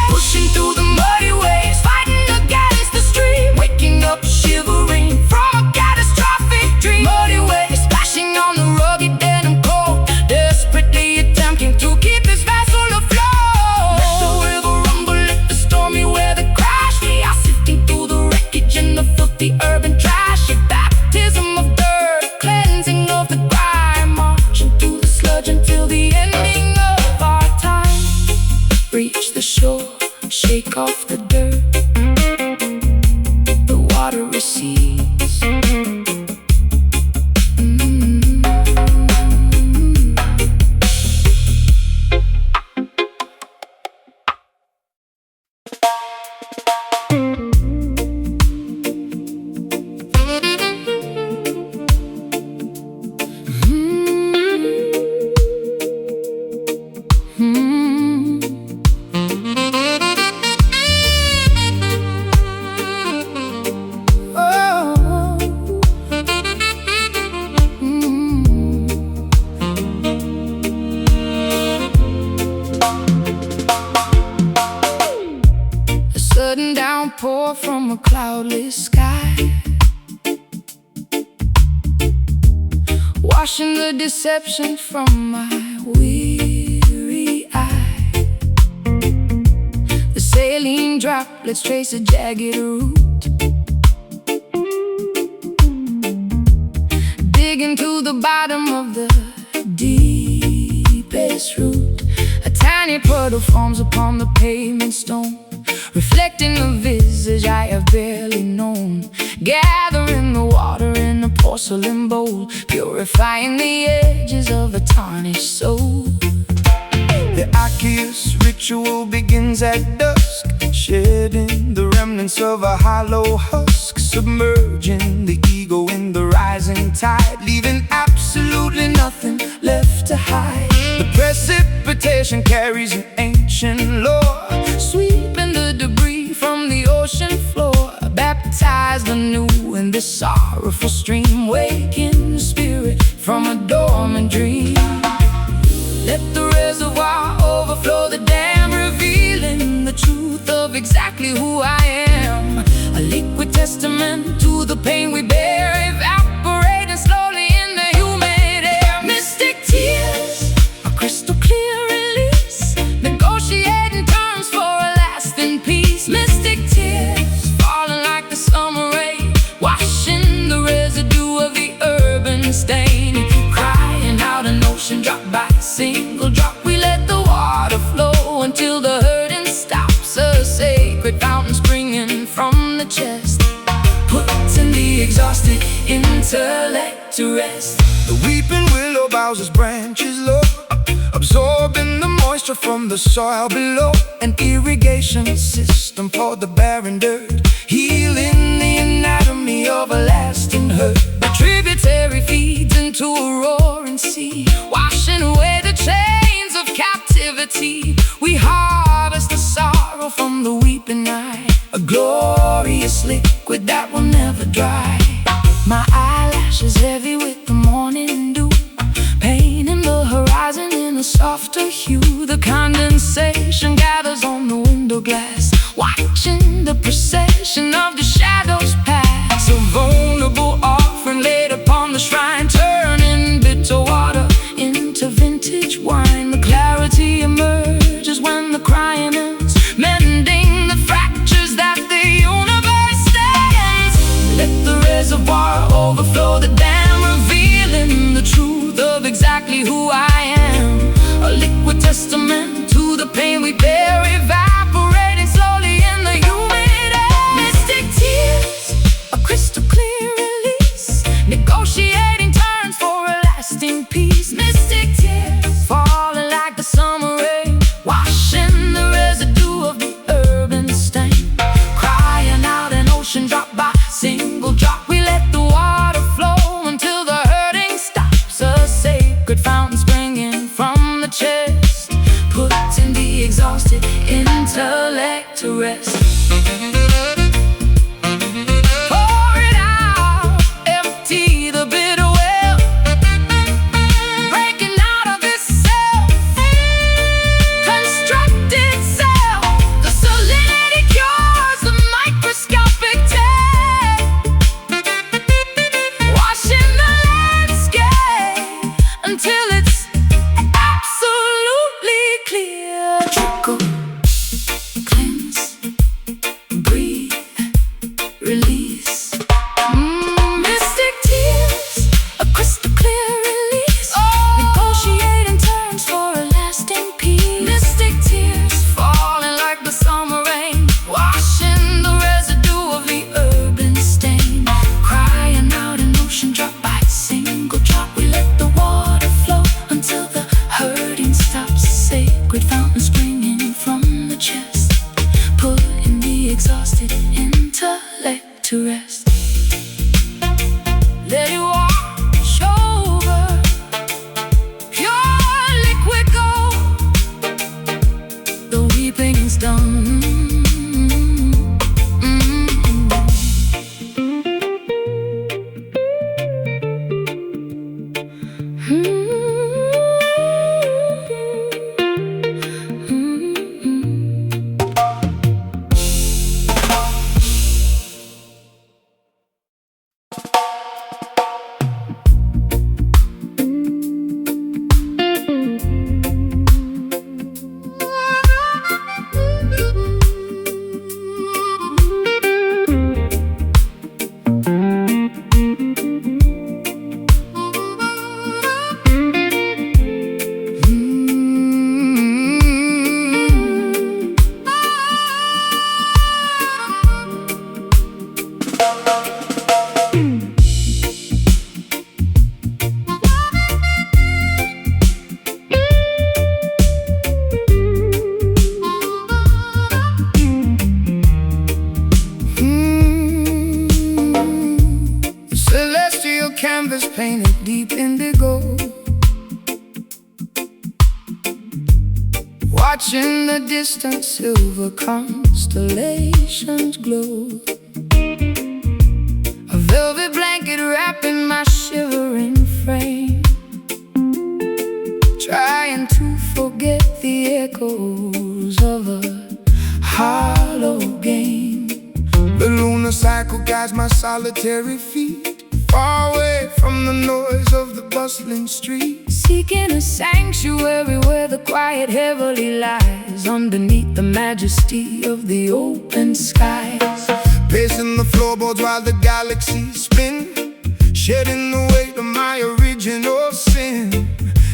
Pushing through the muddy waves, fighting against the stream, waking up shivering from a catastrophic dream. Muddy waves splashing on the rugged, dead and cold, desperately attempting to keep this vessel afloat. Let the river rumble, let the stormy weather crash. We are sifting through the wreckage and the filthy urban trash. A baptism of dirt, cleansing of the grime, marching through the sludge until the ending of our time. Reach the shore, shake off the dirt, the water recedes. pour from a cloudless sky, washing the deception from my weary eye. The saline droplets trace a jagged route, digging to the bottom of the deepest root. A tiny puddle forms upon the pavement stone, reflecting the visage I have barely known. Gathering the water in a porcelain bowl, purifying the edges of a tarnished soul. The Arceus ritual begins at dusk, shedding the remnants of a hollow husk, submerging the ego in the rising tide, leaving absolutely nothing left to hide. The precipitation carries an ancient lore, Sweeping the debris from the ocean floor, baptized anew in this sorrowful stream, waking the spirit from a dormant dream. Let the reservoir overflow the dam, revealing the truth of exactly who I am. A liquid testament to the pain we bear, evaporating slowly in the humid air. Mystic tears, a crystal clear release, negotiating terms for a lasting peace. Mystic tears, falling like the summer rain, washing the residue of the urban stain. Crying out an ocean drop by single drop, we let the water flow until the hurting stops. A sacred fountain springing from the chest, putting the exhausted intellect to rest. the weeping willow bows its branches low, absorbing the moisture from the soil below. An irrigation system poured the barren dirt, Healing the anatomy of a lasting hurt. the tributary feeds into a roaring sea, washing away the chains of captivity. We harvest the sorrow from the weeping eye, a glorious liquid that will never dry. My eyelashes heavy with the morning dew, painting the horizon in a softer hue. The condensation gathers on the window glass, watching the procession of the shadows pass. A vulnerable offering laid upon the shrine, turning bitter water into vintage wine. The clarity emerges when the crying ends, mending the fractures that the universe stands. Let the reservoir overflow the dam, revealing the truth of exactly who I am. A liquid testament to the pain we bear, evaporating slowly in the humid air. Mystic tears, a crystal clear release, negotiating terms for a lasting peace. Mystic tears, falling like the summer rain, washing the residue of the urban stain. Crying out an ocean drop by single drop, we let the water flow until the hurting stops. A sacred fountain springing from the chest, putting the exhausted intellect to rest. Pour it out, empty the bitter well, breaking out of this self-constructed cell. The salinity cures the microscopic tear, washing the landscape until it's absolutely clear. Trickle, cleanse, breathe, release. Mystic tears, a crystal clear release, negotiating terms for a lasting peace. Mystic tears, falling like the summer rain, washing the residue of the urban stain. Crying out an ocean drop by single drop, we let the water flow until the hurting stops. Sacred fountain springing from the chest, putting the exhausted intellect to rest. Let it wash over, pure liquid gold. The weeping's done. watching the distant silver constellations glow. A velvet blanket wrapping my shivering frame, trying to forget the echoes of a hollow game. The lunar cycle guides my solitary feet, far away from the noise of the bustling street, seeking a sanctuary where the quiet heavily lies underneath the majesty of the open skies. Pacing the floorboards while the galaxies spin, shedding the weight of my original sin.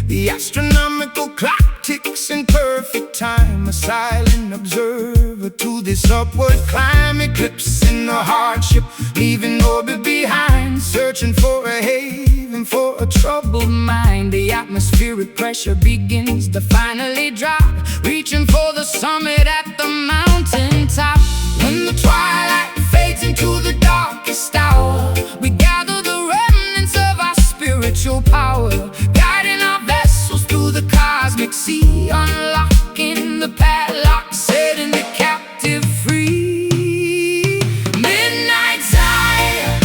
The astronomical clock ticks in perfect time, a silent observer to this upward climb, eclipsing the hardship, leaving orbit behind, searching for a haven for a troubled mind. The atmospheric pressure begins to finally drop, reaching for the summit at the mountain top. When the twilight fades into the darkest hour, we gather the remnants of our spiritual power, guiding our vessels through the cosmic sea, unlocking the padlock, setting the captive free. Midnight Zion,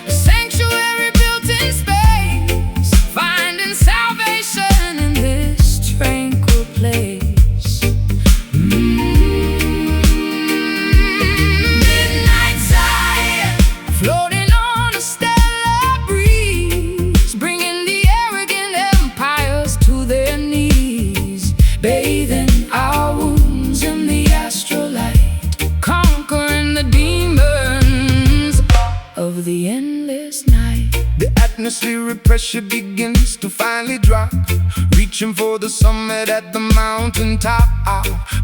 a sanctuary built in space, finding salvation in this tranquil place. Midnight Zion, floating on a stellar breeze, bringing the arrogant empires to their knees, bathing our wounds in the astral light, conquering the demons of the endless night. the atmospheric pressure begins to finally drop, reaching for the summit at the mountain top.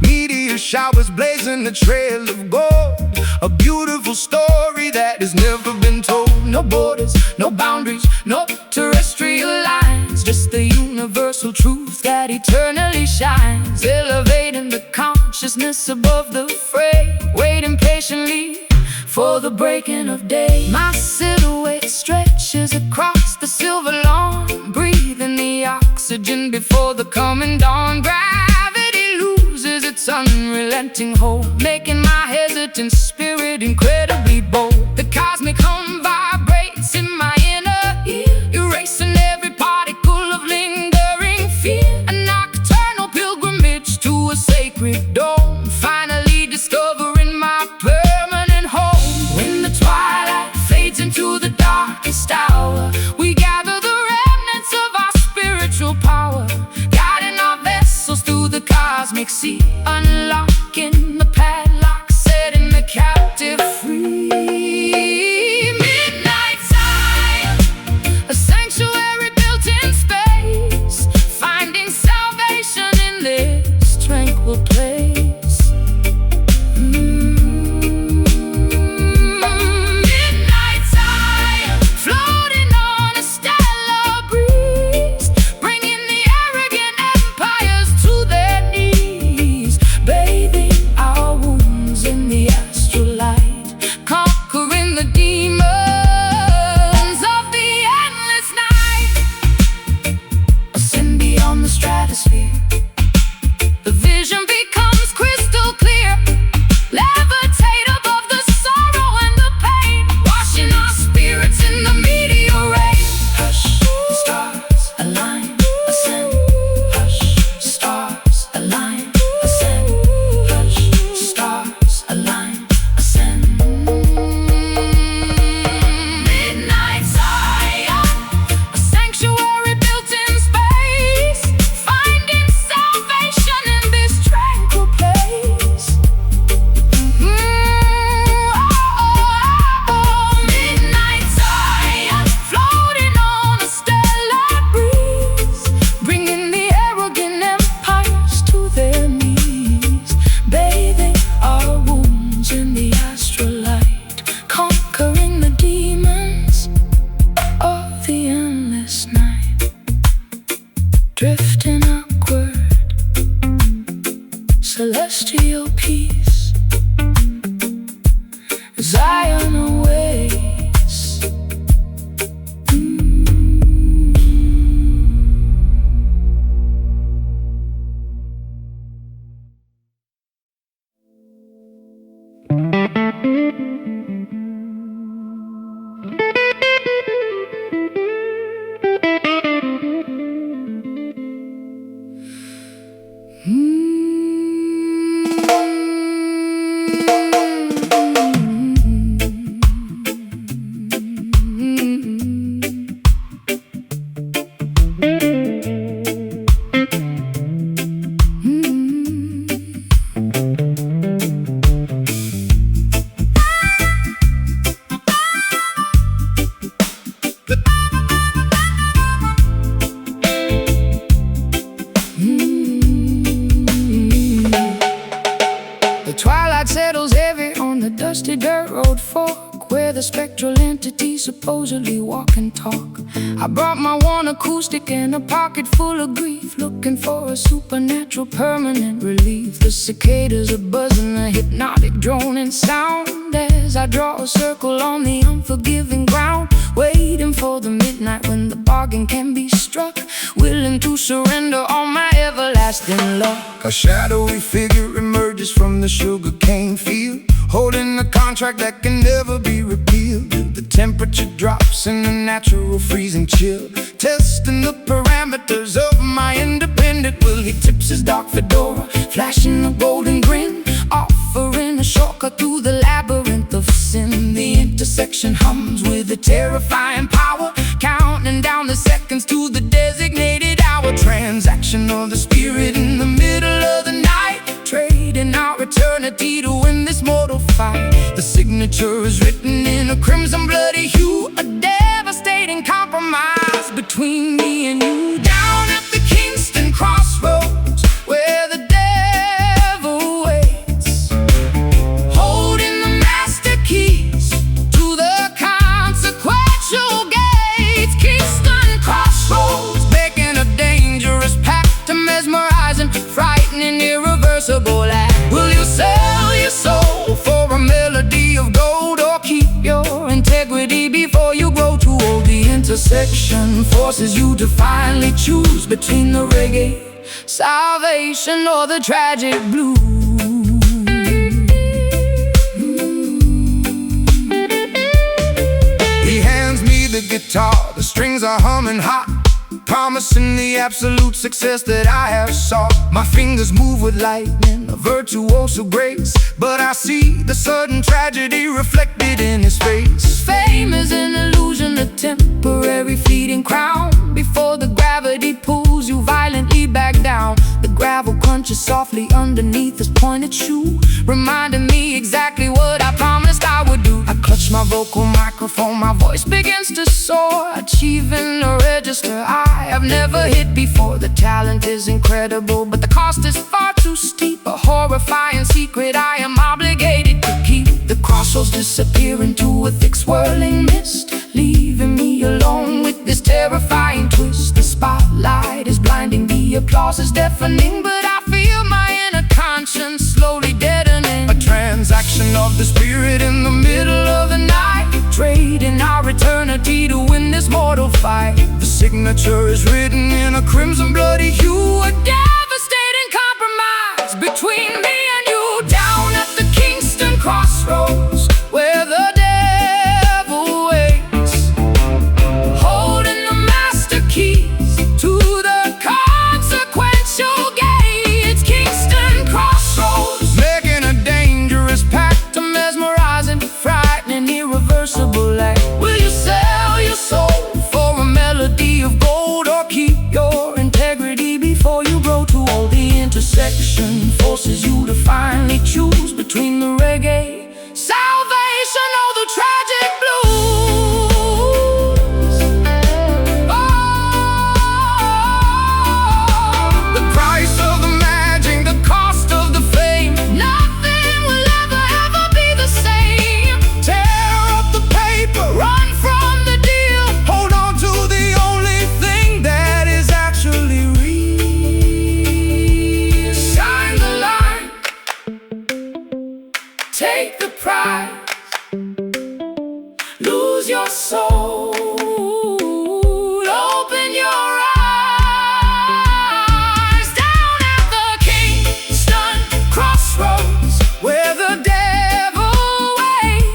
Meteor showers blazing a trail of gold, a beautiful story that has never been told. No borders, no boundaries, no terrestrial lines, just the universal truth that eternally shines, elevating the consciousness above the fray, waiting patiently for the breaking of day. My silhouette stretches across the silver lawn, breathing the oxygen before the coming dawn. Gravity loses its unrelenting hold, making my hesitant spirit incredibly bold. The cosmic hum vibrates in my inner ear, erasing every particle of lingering fear. A nocturnal pilgrimage to a sacred dome, finally discovering my permanent home. When the twilight fades into the darkest hour, we gather the remnants of our spiritual power, guiding our vessels through the cosmic sea, unlocking the padlock, setting the captive free. Midnight Zion, a sanctuary built in space, finding salvation in this tranquil place. Midnight Zion, floating on a stellar breeze, bringing the arrogant empires to their knees, bathing our wounds in the astral light, conquering the demons of the endless night. Ascend beyond the stratosphere, the vision becomes crystal clear, levitate above the sorrow and the pain, washing our spirits in the meteor rain. Hush, stars align, ascend. Hush, stars align, ascend. Hush, stars align, ascend. Midnight Zion, a sanctuary built in space, finding salvation in this tranquil place. Midnight Zion, floating on a stellar breeze, bringing the arrogant empires to their knees, bathing our wounds in the astral light, conquering the demons of the endless night, drifting upward, celestial peace, Zion awaits. Settles heavy on the dusty dirt road fork, where the spectral entities supposedly walk and talk. I brought my one acoustic and a pocket full of grief, looking for a supernatural permanent relief. The cicadas are buzzing, a hypnotic droning sound, as I draw a circle on the unforgiving ground, waiting for the midnight when the bargain can be struck, willing to surrender all my everlasting luck. A shadowy figure emerges from the sugarcane field, holding a contract that can never be repealed. The temperature drops in a natural freezing chill, testing the parameters of my independent will. He tips his dark fedora, flashing a golden grin, offering a shortcut through the labyrinth of sin. The intersection hums with a terrifying power, counting down the seconds to the designated hour. Transaction of the spirit in the middle of the night, trading our eternity to win this mortal fight. The signature is written in a crimson bloody hue, a devastating compromise between me and you. Down at the Kingston crossroads, where the devil waits, holding the master keys to the consequential gates. Kingston crossroads, making a dangerous pact to mesmerizing, frightening, irreversible act. Will you sell your soul for a melody of gold, or keep your integrity before you grow too old? The intersection forces you to finally choose between the reggae salvation or the tragic blues. He hands me the guitar, the strings are humming hot, promising the absolute success that I have sought. My fingers move with lightning, a virtuoso grace, but I see the sudden tragedy reflected in his face. Fame is an illusion, a temporary fleeting crown, before the gravity pulls you violently back down. The gravel crunches softly underneath his pointed shoe, reminding me exactly what I promised I would do. I clutch my vocal microphone, my voice begins to soar, achieving a register I have never hit before. The talent is incredible, but the cost is far too steep, a horrifying secret I am obligated to keep. The crossroads disappear into a thick swirling mist, leaving me alone with this terrifying twist. The spotlight is blinding, the applause is deafening, but I feel my inner conscience slowly deadening. A transaction of the spirit in the middle of the night, trading our eternity to win this mortal fight. the signature is written in a crimson bloody hue, A devastating compromise between me and you. Down at the Kingston crossroads, where the devil waits, holding the master keys to the consequential gates. Kingston crossroads, making a dangerous pact to mesmerizing, frightening, irreversible act. Will you sell your soul for a melody of gold, or keep your integrity before you grow too old? The intersection forces you to finally choose between the reggae salvation or the tragic blues. The price of the magic, the cost of the fame, nothing will ever be the same. Tear up the paper, Run from the deal, hold on to the only thing that is actually real. sign the line, take the prize, lose your soul, open your eyes. Down at the Kingston crossroads, where the devil waits,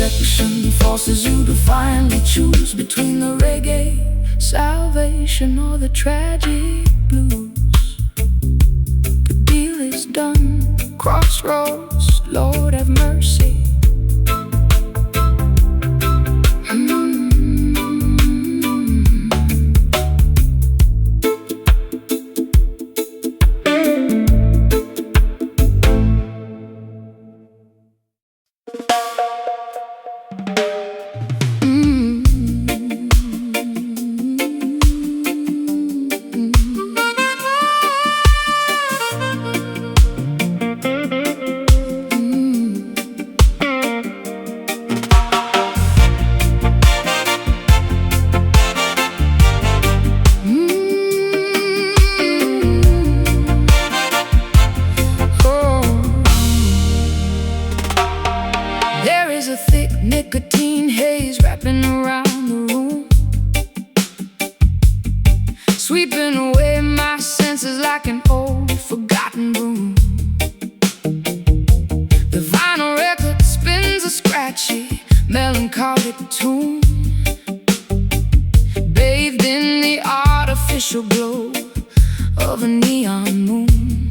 selection forces you to finally choose between the reggae salvation or the tragic blues. The deal is done, crossroads, Lord have mercy. Nicotine haze wrapping around the room, sweeping away my senses like an old forgotten broom. The vinyl record spins a scratchy, melancholic tune, bathed in the artificial glow of a neon moon.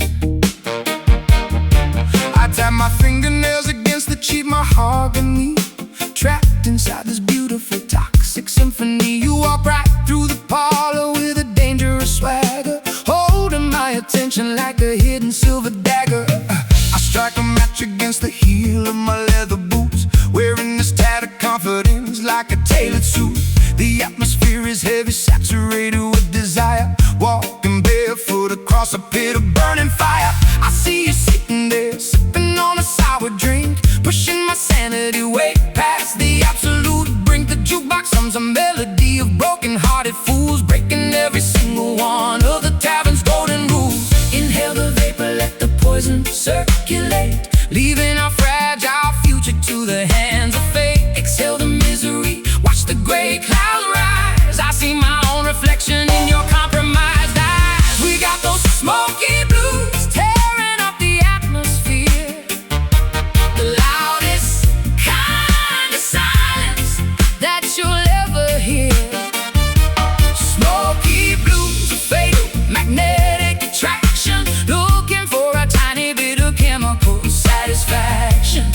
I tap my fingernails against the cheap mahogany, trapped inside this beautiful toxic symphony. You walk right through the parlor with a dangerous swagger, holding my attention like a hidden silver dagger. I strike a match against the heel of my leather boots, wearing this tattered confidence like a tailored suit. The atmosphere is heavy, saturated with desire, walking barefoot across a pit of burning fire. I see you sitting there, sipping on a sour drink, pushing my sanity way past the absolute brink. The jukebox hums a melody of broken-hearted fools, breaking every single one of the tavern's golden rules. Inhale the vapor, let the poison circulate, leaving our fragile future to the hands of fate. Exhale the misery, watch the gray clouds rise. I see my own reflection in your compromised eyes. We got those smoky blues tearing up the atmosphere, the loudest kind of silence that you'll ever hear. Smoky blues, a fatal magnetic attraction, looking for a tiny bit of chemical satisfaction.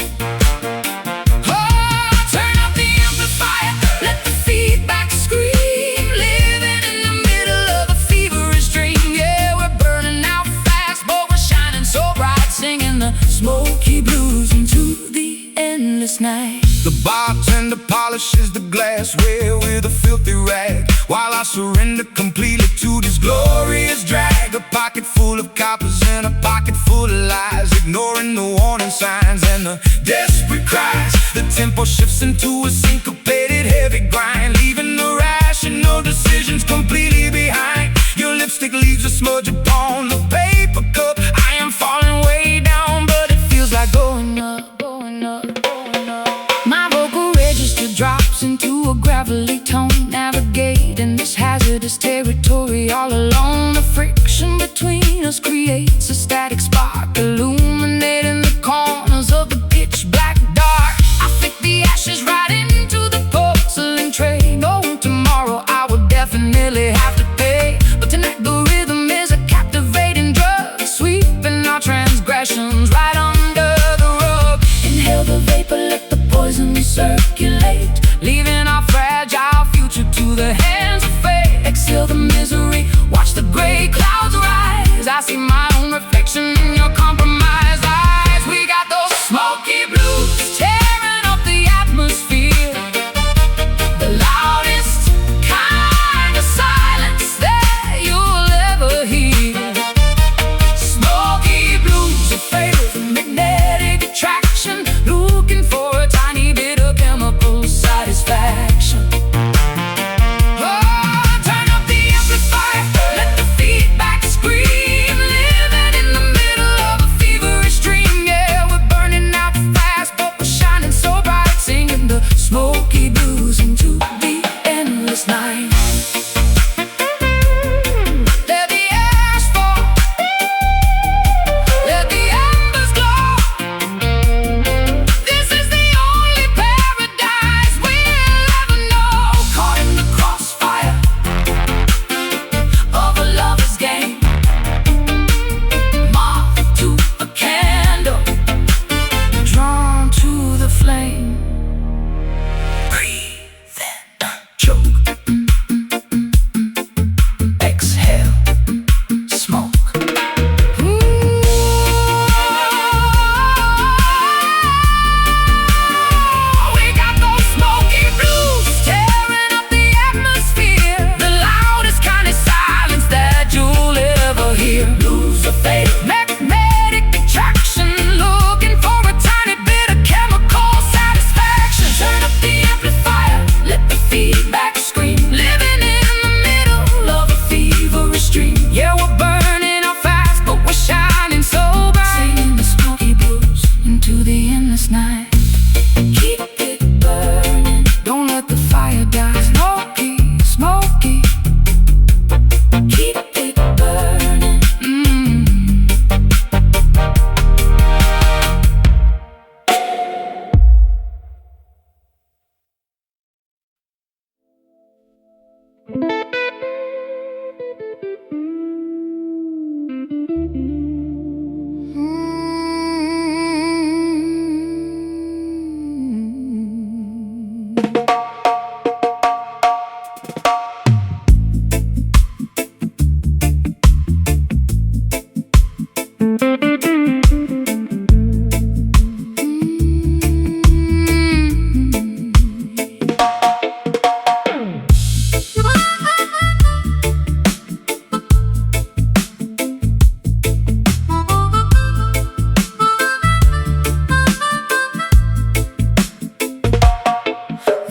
Oh, turn up the amplifier, let the feedback scream, living in the middle of a feverish dream. Yeah, we're burning out fast, but we're shining so bright, singing the smoky blues into the endless night. The bartender polishes the glassware with a filthy rag, while I surrender completely to this glorious drag. A pocket full of coppers and a pocket full of lies, ignoring the warning signs and the desperate cries. The tempo shifts into a syncopated heavy grind, leaving the rational decisions completely behind. Your lipstick leaves a smudge upon the paper cup. I am falling way down, but it feels like going up, going up, going up. My vocal register drops into a gravelly tone, navigating this hazardous territory all alone. The friction between us creates a static spark, illuminating the corners of the pitch black dark. I flick the ashes right into the porcelain tray, knowing tomorrow I will definitely have to pay. But tonight the rhythm is a captivating drug, sweeping our transgressions right under the rug. Inhale the vapor, let the poison circulate, leaving our fragile future to the hands of fate. Exhale the misery, watch the gray clouds rise. I see my own reflection in your compromised eyes. We got those smoky blues tearing up the atmosphere, the loudest kind of silence that you'll ever hear. Smoky blues, a fatal magnetic attraction, looking for a tiny bit of chemical satisfaction. Oh, turn up the amplifier, let the feedback scream, living in the middle of a feverish dream. Yeah, we're burning out fast, but we're shining so bright, singing the smoky blues into the endless night. Let the ash fall, let the embers glow. This is the only paradise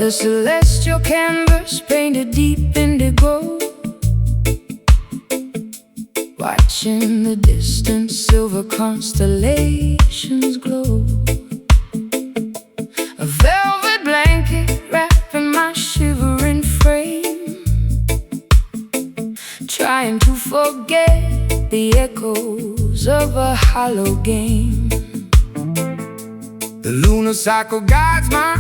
a celestial canvas painted deep indigo, watching the distant silver constellations glow. A velvet blanket wrapping my shivering frame, trying to forget the echoes of a hollow game. The lunar cycle guides my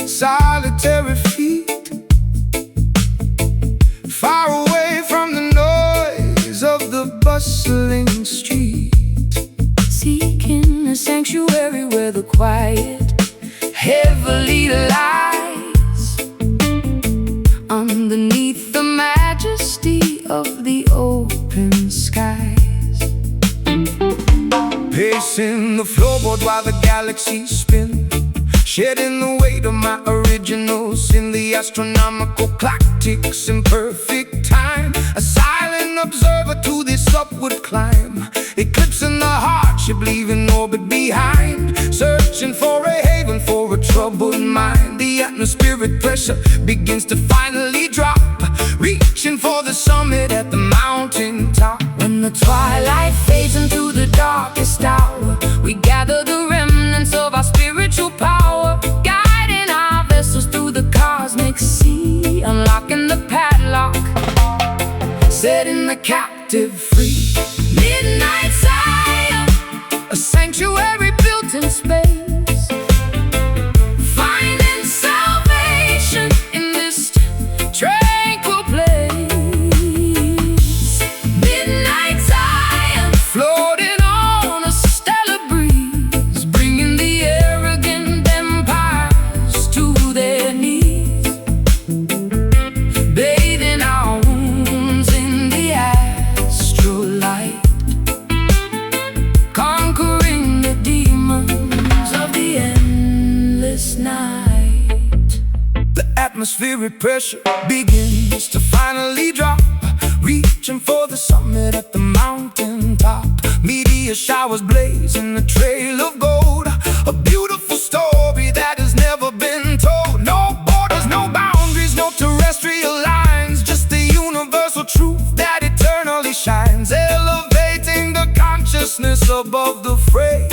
solitary feet, far away from the noise of the bustling street, seeking a sanctuary where the quiet heavily lies, underneath the majesty of the open skies. Pacing the floorboard while the galaxies spin, shedding the weight of my originals in the astronomical clock ticks in perfect time. A silent observer to this upward climb, eclipsing the hardship, leaving orbit behind, searching for a haven for a troubled mind. The atmospheric pressure begins to finally drop, reaching for the summit at the mountain top. When the twilight fades into the darkest hour, we gather the remnants of our spiritual power, guiding our vessels through the cosmic sea, unlocking the padlock, setting the captive free. Midnight Zion, A sanctuary built in space, finding salvation in this tranquil place. Midnight Zion, floating on a stellar breeze, bringing the arrogant empires to their knees, bathing our wounds in the astral light, conquering the demons of the endless night. the atmospheric pressure begins to finally drop, reaching for the summit at the mountain top. Meteor showers blaze in the trail of gold, a beautiful story that has never been told. No borders, no boundaries, no terrestrial lines, just the universal truth that eternally shines, elevating the consciousness above the fray,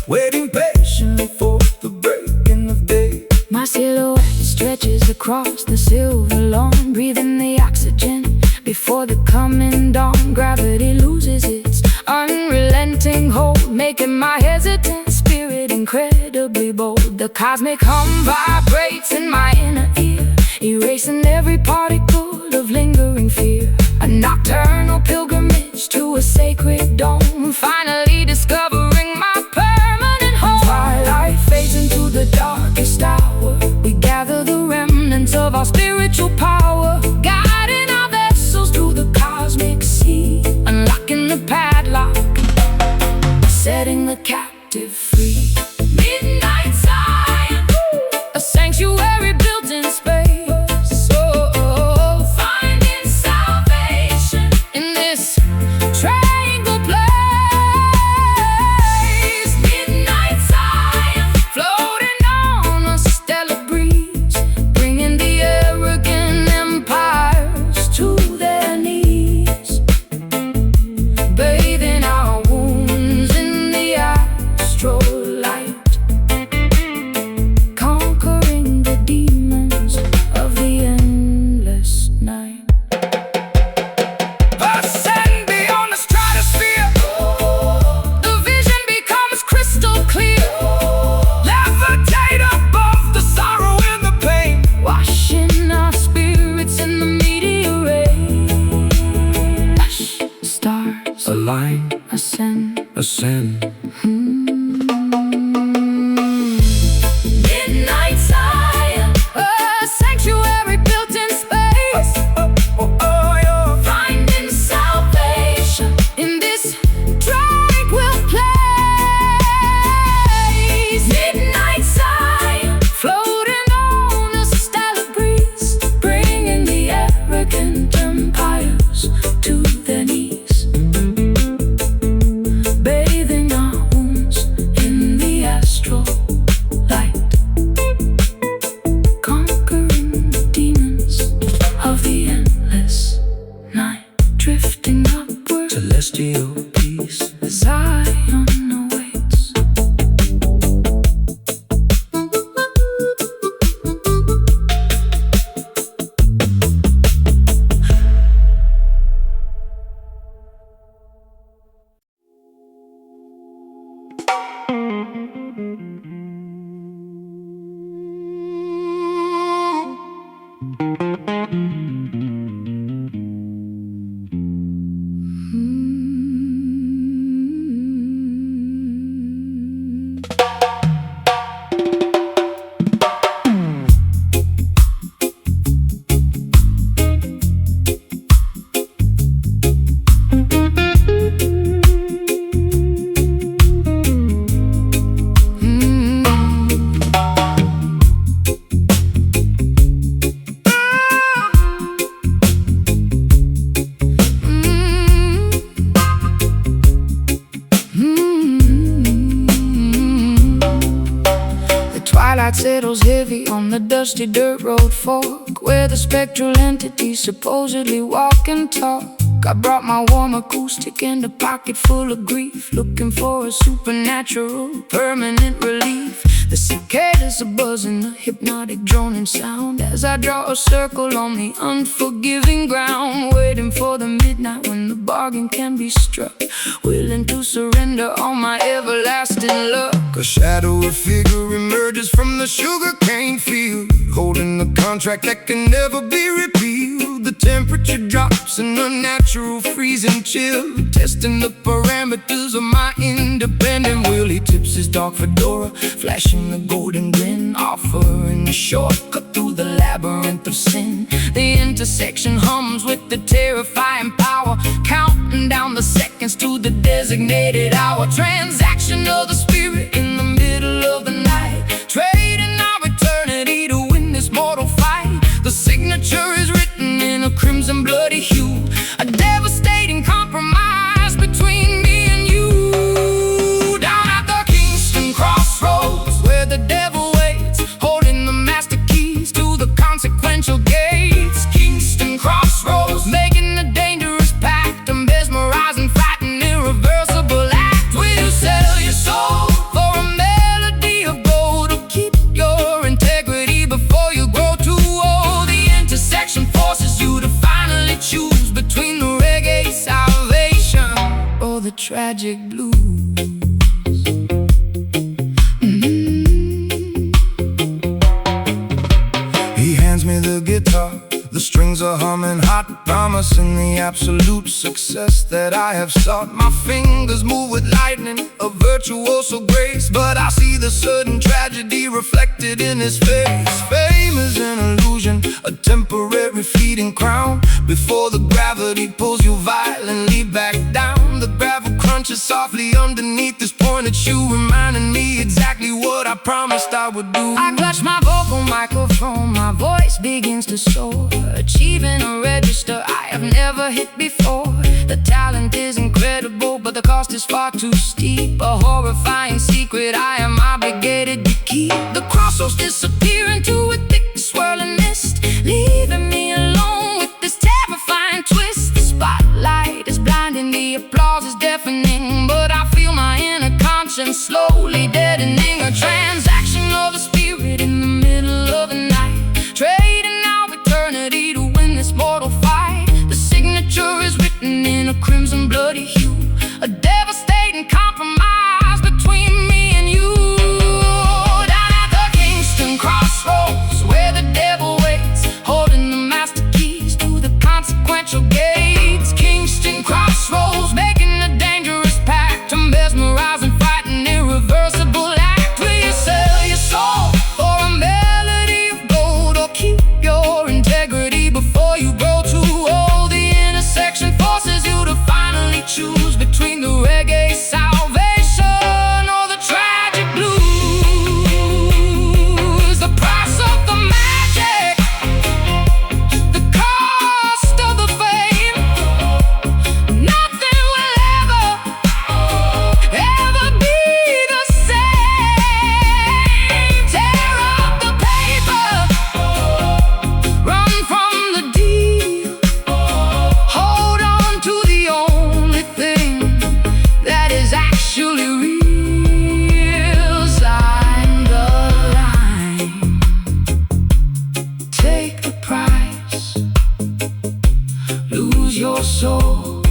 waiting patiently for the breaking of day. My silhouette stretches across the silver lawn, breathing the oxygen before the coming dawn. Gravity loses its unrelenting hold, making my hesitant spirit incredibly bold. The cosmic hum vibrates in my inner ear, erasing every particle of lingering fear. A nocturnal pilgrimage to a sacred dome, finally discovering my permanent home. Twilight fades into the darkest hour, we gather the remnants of our spiritual power, guiding our vessels through the cosmic sea, unlocking the padlock, setting the captive free. Midnight Zion, a sanctuary built in space, finding salvation in this tranquil place. Midnight Zion, floating on a stellar breeze, bringing the arrogant empires to their knees, bathing our wounds in the astral light, conquering the demons of the endless night. Ascend beyond the stratosphere, The vision becomes crystal clear, levitate above the sorrow and the pain. washing our spirits in the meteor rain. Hush, stars Align, ascend. ascend. Midnight Zion, a sanctuary built in space, finding salvation in this tranquil place. Midnight Zion, floating on a stellar breeze, bringing the arrogant empires to their knees, bathing our Twilight settles heavy on the dusty dirt road fork, where the spectral entities supposedly walk and talk. I brought my warm acoustic and a pocket full of grief, looking for a supernatural, permanent relief. The cicadas are buzzing, a hypnotic droning sound, as I draw a circle on the unforgiving ground, waiting for the midnight when the bargain can be struck, willing to surrender all my everlasting luck. A shadowy figure emerges from the sugarcane field, holding the contract that can never be repealed. The temperature drops in a natural freezing chill, testing the parameters of my independent will. He tips his dark fedora, flashing the golden grin, offering a shortcut through the labyrinth of sin. The intersection hums with the terrifying power, counting down the seconds to the designated hour. Transaction of the spirit in the middle of the night, trading our eternity to win this mortal fight. The signature is written in a crimson bloody hue, a devastating compromise between me and you. Down at the Kingston crossroads, where the devil waits, holding the master keys to the consequential gates. Kingston crossroads, making a dangerous pact, a mesmerizing, fighting, irreversible act. Will you sell your soul for a melody of gold, or keep your integrity before you grow too old? The intersection forces you to finally choose between the reggae salvation or the tragic blues. He hands me the guitar, the strings are humming hot, promising the absolute success that I have sought. My fingers move with lightning, a virtuoso grace, but I see the sudden tragedy reflected in his face. Fame is an illusion, a temporary fleeting crown, before the gravity pulls you violently back down. The gravel crunches softly underneath this pointed shoe, reminding me exactly what I promised I would do. I clutch my vocal microphone, my voice begins to soar, achieving a register I have never hit before. The talent is incredible, but the cost is far too steep, a horrifying secret I am obligated to keep. The crossroads disappear into a thick swirling mist, leaving me alone with this terrifying twist. The spotlight is blinding, the applause is deafening, but I feel my inner conscience slowly deadening. A transaction of the spirit in the middle of the night, trading our eternity to win this mortal fight. The signature is written in a crimson bloody hue, a devastating compromise between me and you. Down at the Kingston crossroads, where the devil waits, holding the master keys to the consequential gates. Kingston crossroads, making a dangerous pact, a mesmerizing, fighting, irreversible act. Will you sell your soul for a melody of gold, or keep your integrity before you grow too old? The intersection forces you to finally choose between the reggae salvation or the tragic blues. The price of the magic, the cost of the fame, nothing will ever be the same. Tear up the paper, run from the deal, hold on to the only thing that is actually real. Sign the line, take the price, lose your soul,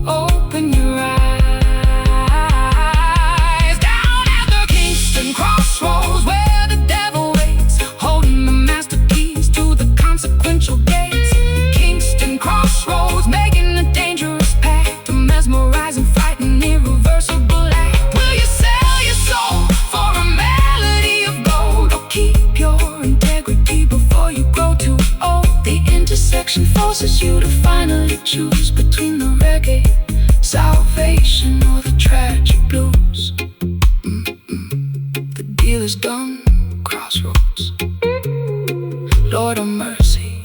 open your eyes. Down at the Kingston crossroads, where the devil waits, holding the master keys to the consequential gates. Kingston crossroads, making a dangerous pact, a mesmerizing, fighting, irreversible act. Will you sell your soul for a melody of gold, or keep your integrity before you grow too old? The intersection forces you to finally choose between the reggae salvation or the tragic blues. The deal is done, crossroads. Lord of mercy.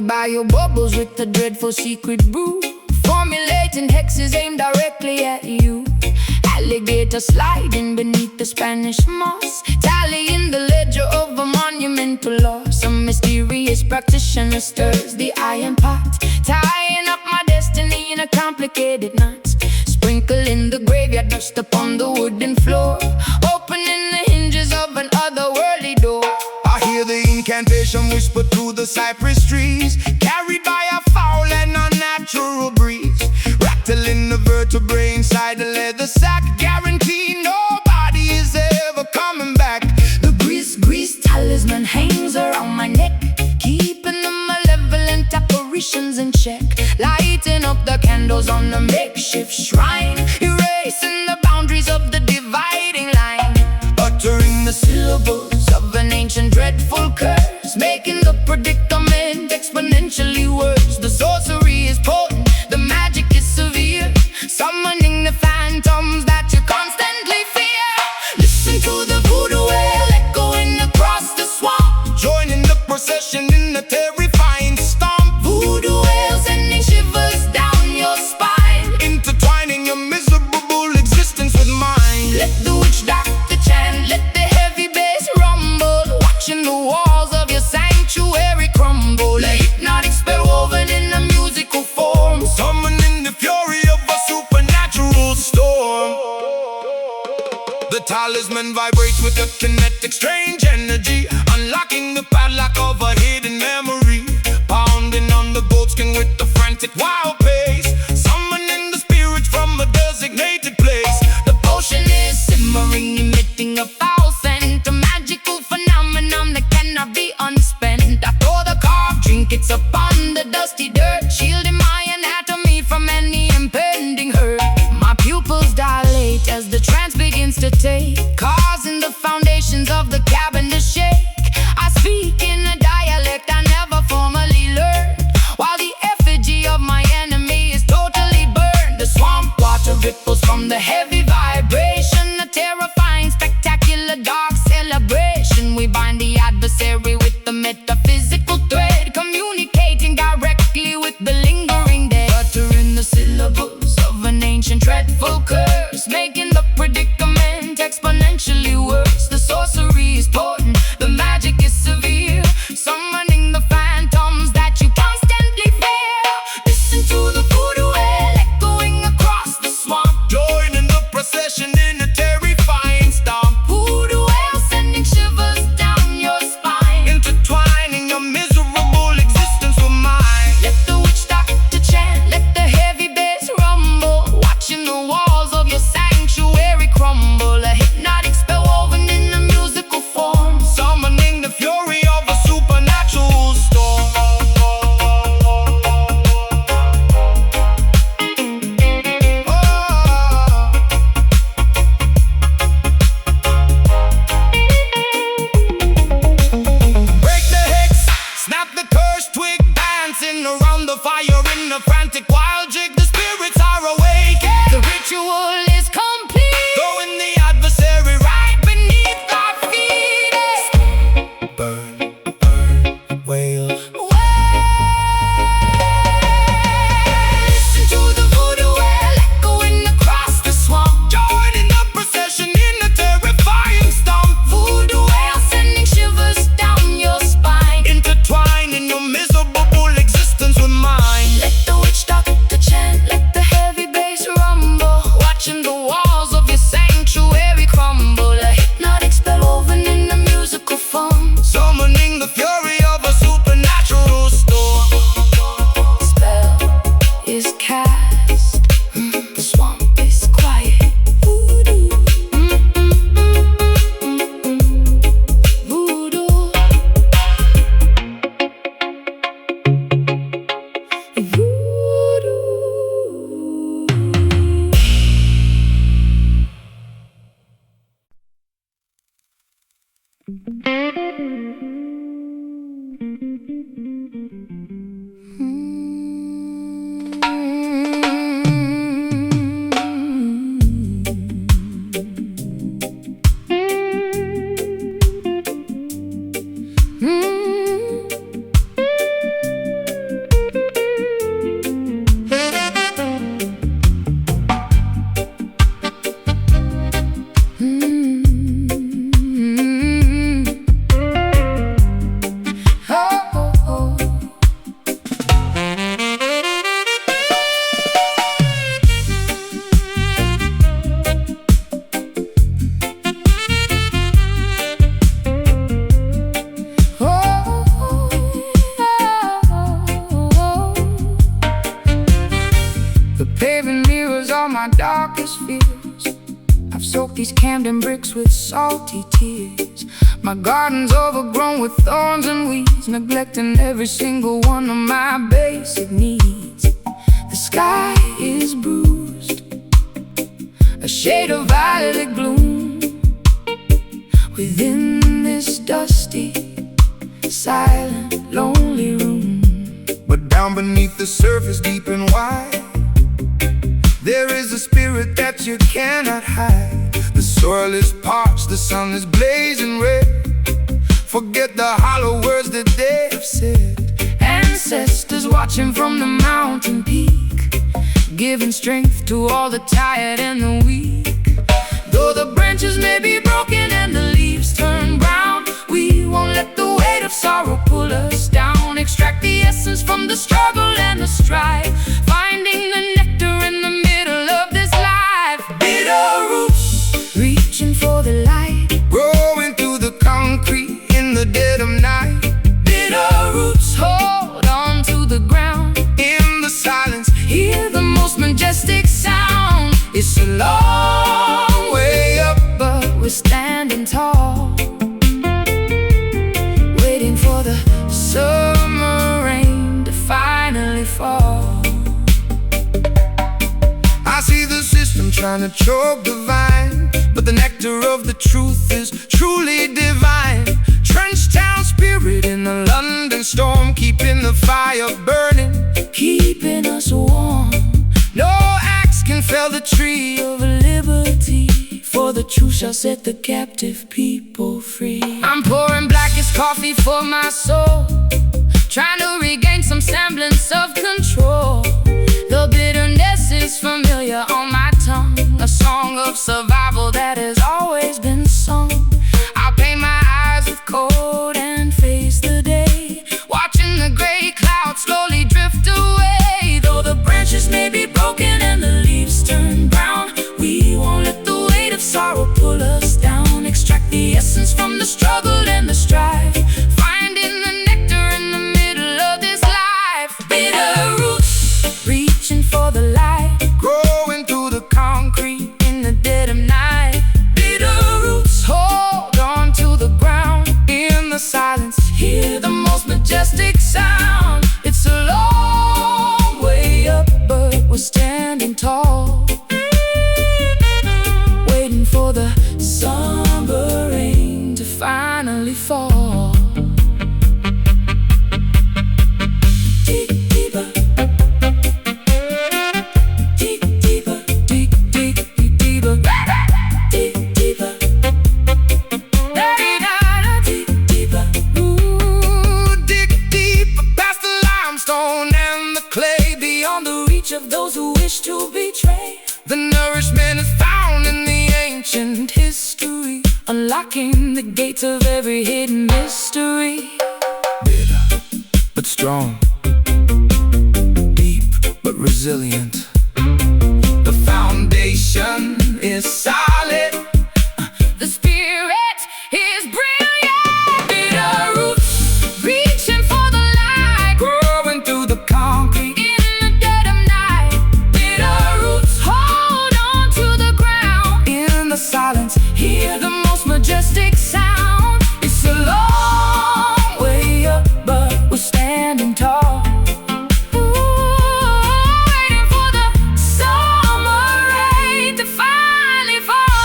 by your bubbles with a dreadful secret brew, formulating hexes aimed directly at you. Alligator sliding beneath the Spanish moss, tallying the ledger of a monumental loss. A mysterious practitioner stirs the iron pot, tying up my destiny in a complicated knot. Sprinkling the graveyard dust upon the wooden floor, opening the hinges of an otherworldly door. I hear the incantation whisper through the cypress trees, carried by a foul and unnatural breeze, rattling the vertebrae inside the leather sack, guarantee nobody is ever coming back. The grease talisman hangs around my neck, keeping the malevolent apparitions in check, lighting up the candles on the makeshift shrine, erasing the boundaries of the dividing line, Uttering the syllables of an ancient dreadful curse, making the predicament exponentially worse. The sorcery is potent, the magic is severe, summoning the phantoms that you constantly fear. Listen to the voodoo wail echoing across the swamp, joining the procession in the terrifying stomp. voodoo wail sending shivers down your spine. Intertwining your miserable existence with mine. Let the witch doctor chant, let the heavy bass rumble, watching the walls of your sanctuary crumble. A hypnotic spell woven in a musical form, Summoning the fury of a supernatural storm. The talisman vibrates with a kinetic strange energy, unlocking the padlock of a hidden memory, pounding on the goatskin with the frantic wild pace, summoning the spirits from a designated place. the potion is simmering, emitting a foul scent, a magical phenomenon that cannot be unspent. I throw the carved trinkets upon the dusty dirt, shielding my anatomy from any impending hurt. My pupils dilate as the trance begins to take, causing the foundations of the cabin to shake. I speak in a dialect I never formally learned, while the effigy of my enemy is totally burned. The swamp water ripples from the heavy vibration, a terrifying, spectacular, dark celebration. We bind the adversary with the metaphysical thread, communicating directly with the lingering dead. Uttering the syllables of an ancient dreadful curse, making the predicament exponentially worse. The sorcery is potent, the magic is severe, summoning the phantoms that you constantly fear. Listen to the voodoo wail echoing across the swamp, Joining the procession in a terrifying stomp. voodoo wail sending shivers down your spine. Intertwining your miserable existence with mine. Let the witch doctor chant, let the heavy bass rumble, watching the walls of your sanctuary crumble. A hypnotic spell woven in a musical form, Summoning the fury of a supernatural storm. Break the hex, snap the cursed twig, dancing around the fire in a frantic wild jig. The spirits are awake, the ritual is complete, throwing the adversary right beneath our feet. Burn, burn, wail. Listen to the voodoo wail echoing across the swamp, Joining the procession in a terrifying stomp. voodoo wail sending shivers down your spine. Intertwining your miserable existence with mine. Let the witch doctor darkest fears. I've soaked these Camden bricks with salty tears. My garden's overgrown with thorns and weeds, neglecting every single one of my basic needs. The sky is bruised, a shade of violet gloom, within this dusty, silent, lonely room. But down beneath the surface, deep and wide, there is a spirit that you cannot hide. The soil is parched, the sun is blazing red. Forget the hollow words that they have said. Ancestors watching from the mountain peak, giving strength to all the tired and the weak. Though the branches may be broken and the leaves turn brown, we won't let the weight of sorrow pull us down. Extract the essence from the struggle and the strife, finding the nectar in the middle of this life. Bitter roots, reaching for the light, growing through the concrete in the dead of night. Bitter roots, hold on to the ground. In the silence, hear the most majestic sound. It's a long way up, but we're standing tall, waiting for the summer rain to finally fall. I see the system trying to choke the vine, but the nectar of the truth is truly divine. Trench town spirit in the London storm, keeping the fire burning, keeping us warm. no axe can fell the tree Of liberty, for the truth shall set the captive people free. I'm pouring blackest coffee for my soul, trying to regain some semblance of control. The bitterness is familiar on my tongue, a song of survival that has always been sung. I'll paint my eyes with cold and face the day, watching the gray clouds slowly drift away. Though the branches may be broken and the leaves turn brown, we won't let the weight of sorrow pull us down. Extract the essence from the struggle and the strife, finding the nectar in the middle of this life. Bitter roots, reaching for the light, growing through the concrete in the dead of night. Bitter roots, hold on to the ground. in the silence, Hear the most majestic sound. It's a long way up, but we're standing tall, waiting for the summer rain to finally fall. Dig deeper, dig deeper, dig, dig, dig deeper, dig deeper, dig deeper. ooh, dig deeper past the limestone and the clay, Beyond the reach of those who wish to betray. the nourishment is found in the ancient History, unlocking the gates of every hidden mystery. bitter but strong, deep but resilient. The foundation is solid, The spirit is brilliant. Bitter roots, reaching for the light, growing through the concrete in the dead of night. Bitter roots, hold on to the ground. in the silence, Hear the most majestic sound. It's a long way up, but we're standing tall, waiting for the summer rain to finally fall.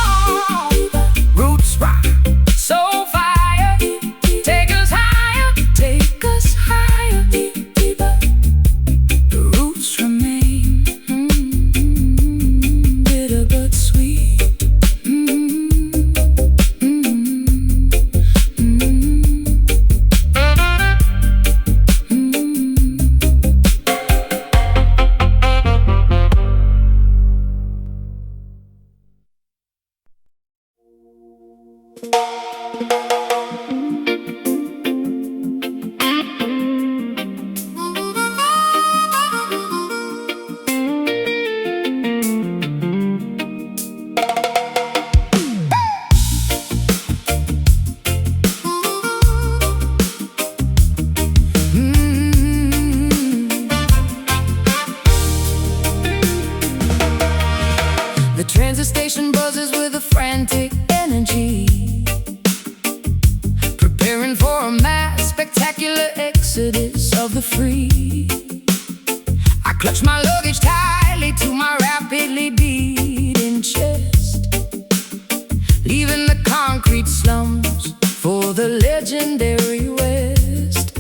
The transit station buzzes with a frantic energy, preparing for a mass spectacular exodus of the free. I clutch my luggage tightly to my rapidly beating chest, leaving the concrete slums for the legendary West.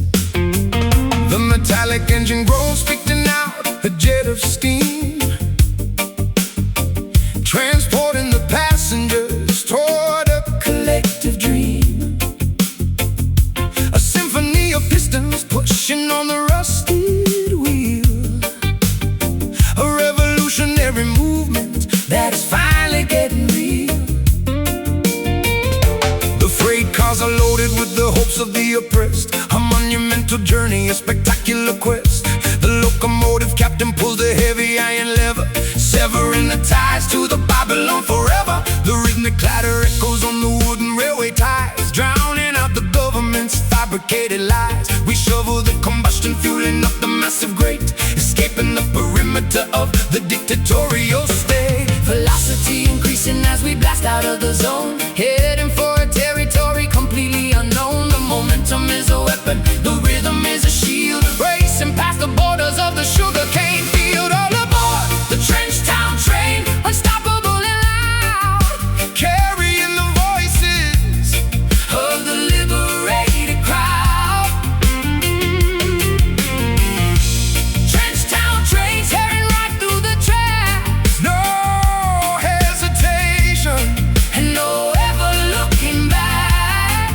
The metallic engine groans, spitting out a jet of steam, transporting the passengers toward a collective dream. A symphony of pistons pushing on the rusted wheel, a revolutionary movement that is finally getting real. The freight cars are loaded with the hopes of the oppressed, a monumental journey, a spectacular quest. The locomotive captain pulls the heavy iron lever, severing the ties to the Babylon forever. The rhythmic clatter echoes on the wooden railway ties, drowning out the government's fabricated lies. We shovel the combustion, fueling up the massive grate, escaping the perimeter of the dictatorial state. Velocity increasing as we blast out of the zone, heading for a territory completely unknown. The momentum is a weapon, the rhythm is a shield, racing past the borders of the sugarcane field. All aboard the trench town train, unstoppable and loud, carrying the voices of the liberated crowd. Trench town train tearing right through the tracks, no hesitation and no ever looking back.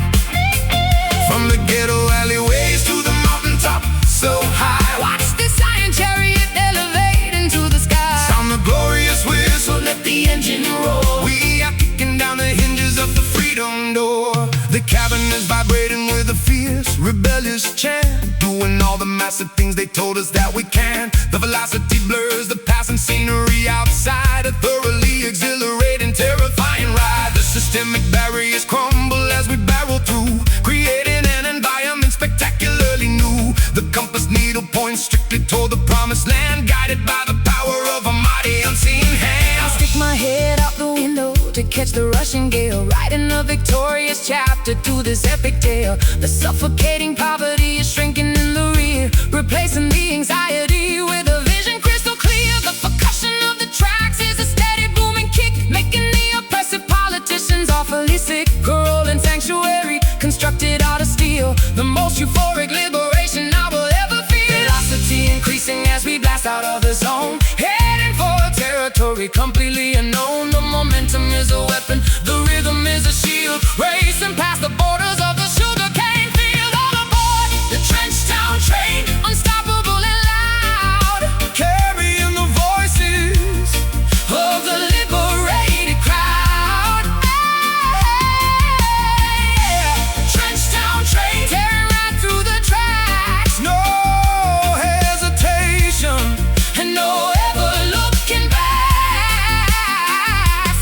From the ghetto alleyways to the mountaintop so high, watch this iron chariot elevate into the sky. Sound the glorious whistle, let the engine roar. We are kicking down the hinges of the freedom door. The cabin is vibrating with a fierce, rebellious chant, doing all the massive things they told us that we can. The velocity blurs the passing scenery outside, a thoroughly exhilarating, terrifying ride. The systemic barriers crumble as we barrel through, creating an environment spectacularly new. The compass needle points strictly toward the promised land, guided by the power of a mighty unseen hand. I'll stick my head out the window to catch the rushing gale, writing a victorious chapter to this epic tale. The suffocating poverty is shrinking in the rear, replacing the anxiety with a vision crystal clear. The percussion of the tracks is a steady booming kick, making the oppressive politicians awfully sick. A rolling sanctuary constructed out of steel, the most euphoric liberation I will ever feel. Velocity increasing as we blast out of the zone, heading for a territory completely unknown. The momentum is a weapon, the rhythm is a shield, racing past the borders of the sugarcane field. All aboard the trench town train, unstoppable and loud, Carrying the voices of the liberated crowd. Trench town train tearing right through the tracks, no hesitation and no ever looking back.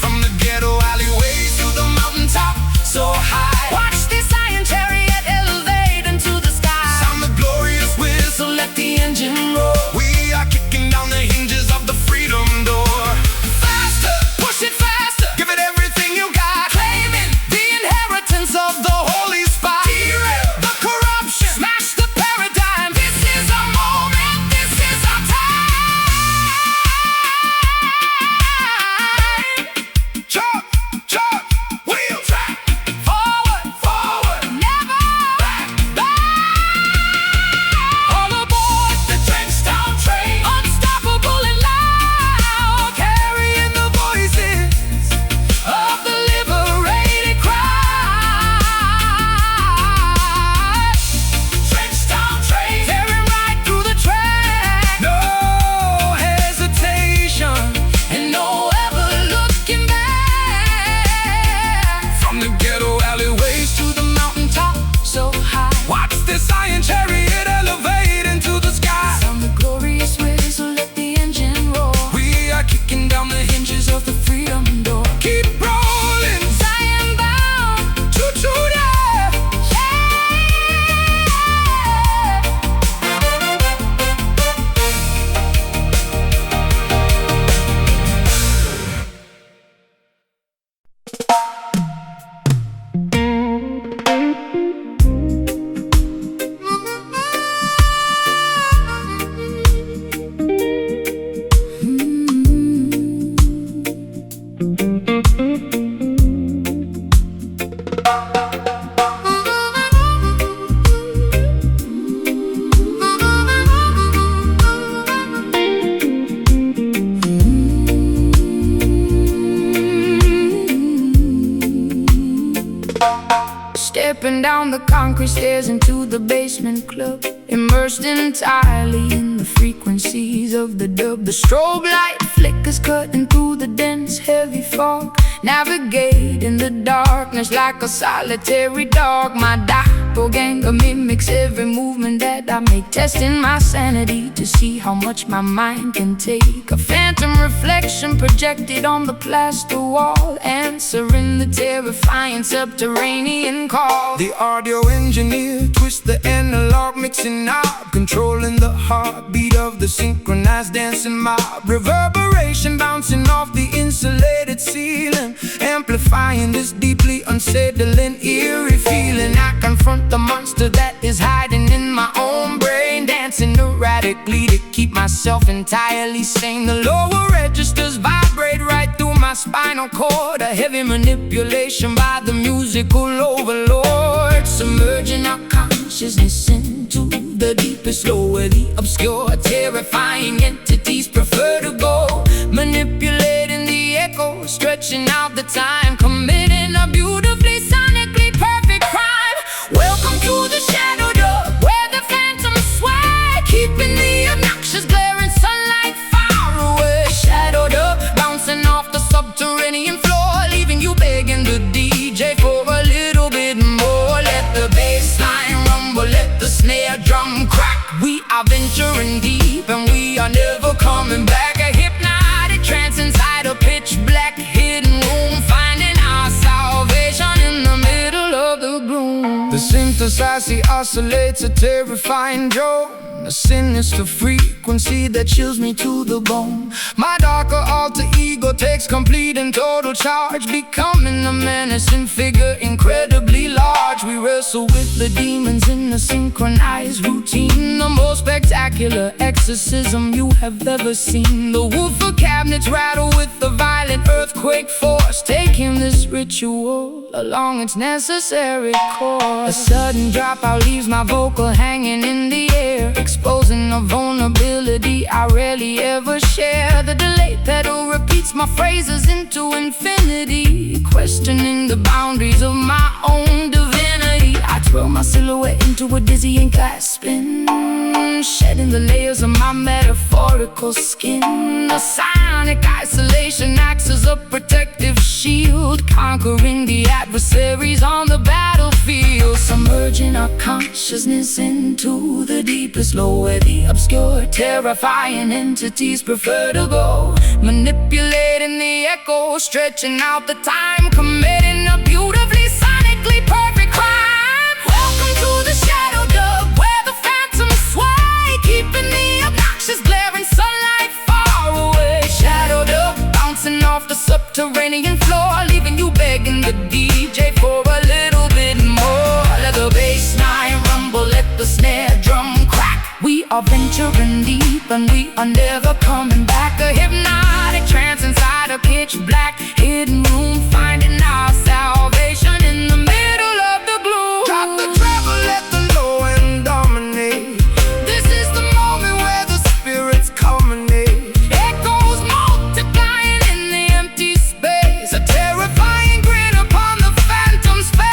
from the ghetto alleyways to the mountaintop so high. Watch this Stepping down the concrete stairs into the basement club, immersed entirely in the frequencies of the dub. The strobe light flickers cutting through the dense heavy fog, navigating the darkness like a solitary dog. My doppelganger mimics every movement that I make, testing my sanity to see how much my mind can take. A phantom reflection projected on the plaster wall, answering the terrifying subterranean call. The audio engineer twists the analog mixing knob, controlling the heartbeat of the synchronized dancing mob. Reverberation bouncing off the insulated ceiling, amplifying this deeply unsettling, eerie feeling. I confront the monster that is hiding in my own brain, dancing erratically to keep myself entirely sane. The lower registers vibrate right through my spinal cord, a heavy manipulation by the musical overlord, submerging our consciousness into the deepest low, where the obscure, terrifying entities prefer to go, manipulating the echo, stretching out the time, committing a beautifully sonically perfect crime. Welcome to the shadow dub, where the phantoms sway, keeping the obnoxious glaring sunlight far away. Shadow dub, bouncing off the subterranean floor, leaving you begging the DJ for a little bit more. Let the bass line rumble, let the snare drum crack. We are venturing deep and we are never coming back. A hypnotic trance inside a pitch black hidden room, finding our salvation in the middle of the gloom. The synthesizer oscillates a terrifying drone, a sinister frequency that chills me to the bone. My darker alter ego takes complete and total charge, becoming a menacing figure incredibly large. We wrestle with the demons in a synchronized routine, the most spectacular exorcism you have ever seen. The woofer cabinets rattle with the violent earthquake force, taking this ritual along its necessary course. A sudden dropout leaves my vocal hanging in the air, exposing a vulnerability I rarely ever share. The delay pedal repeats my phrases into infinity, questioning the boundaries of my own divinity. I twirl my silhouette into a dizzying glass spin, shedding the layers of my metaphorical skin. A sonic isolation acts as a protective shield, conquering the adversaries on the battlefield, submerging our consciousness into the deepest low, where the obscure, terrifying entities prefer to go, manipulating the echo, stretching out the time, committing a beautifully sonically perfect crime. Welcome to the shadow dub, where the phantoms sway, keeping the obnoxious glaring sunlight far away. Shadow dub, bouncing off the subterranean floor, leaving you begging the DJ for a little bit more. Let the bass line rumble, let the snare drum crack. We are venturing deep and we are never coming back. A hypnotic trance inside a pitch black hidden room, finding our salvation in the middle of the gloom. Drop the treble, let the low end dominate. This is the moment where the Spirits culminate. echoes multiplying in the empty space, a terrifying grin upon the phantom's face.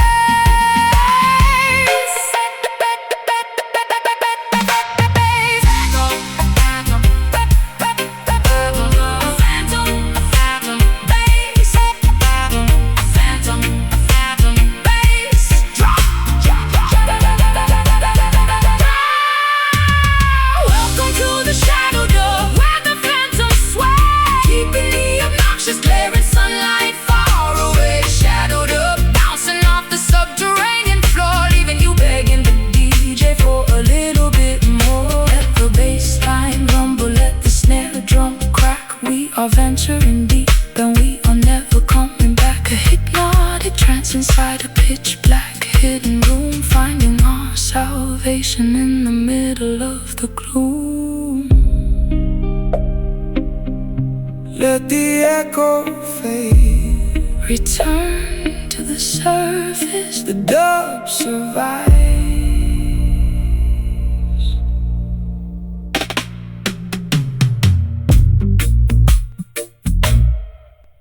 Welcome to the shadow dub, where the phantoms sway, keeping the obnoxious glaring sunlight far away. Shadow dub, bouncing off the subterranean floor, leaving you begging the DJ for a little bit more. Let the bass line rumble, let the snare drum crack. We are venturing deep and we are never coming back. A hypnotic trance inside a pitch black hidden room, finding our salvation in the middle of the gloom. Let the echo fade, Return to the surface, the dub survive.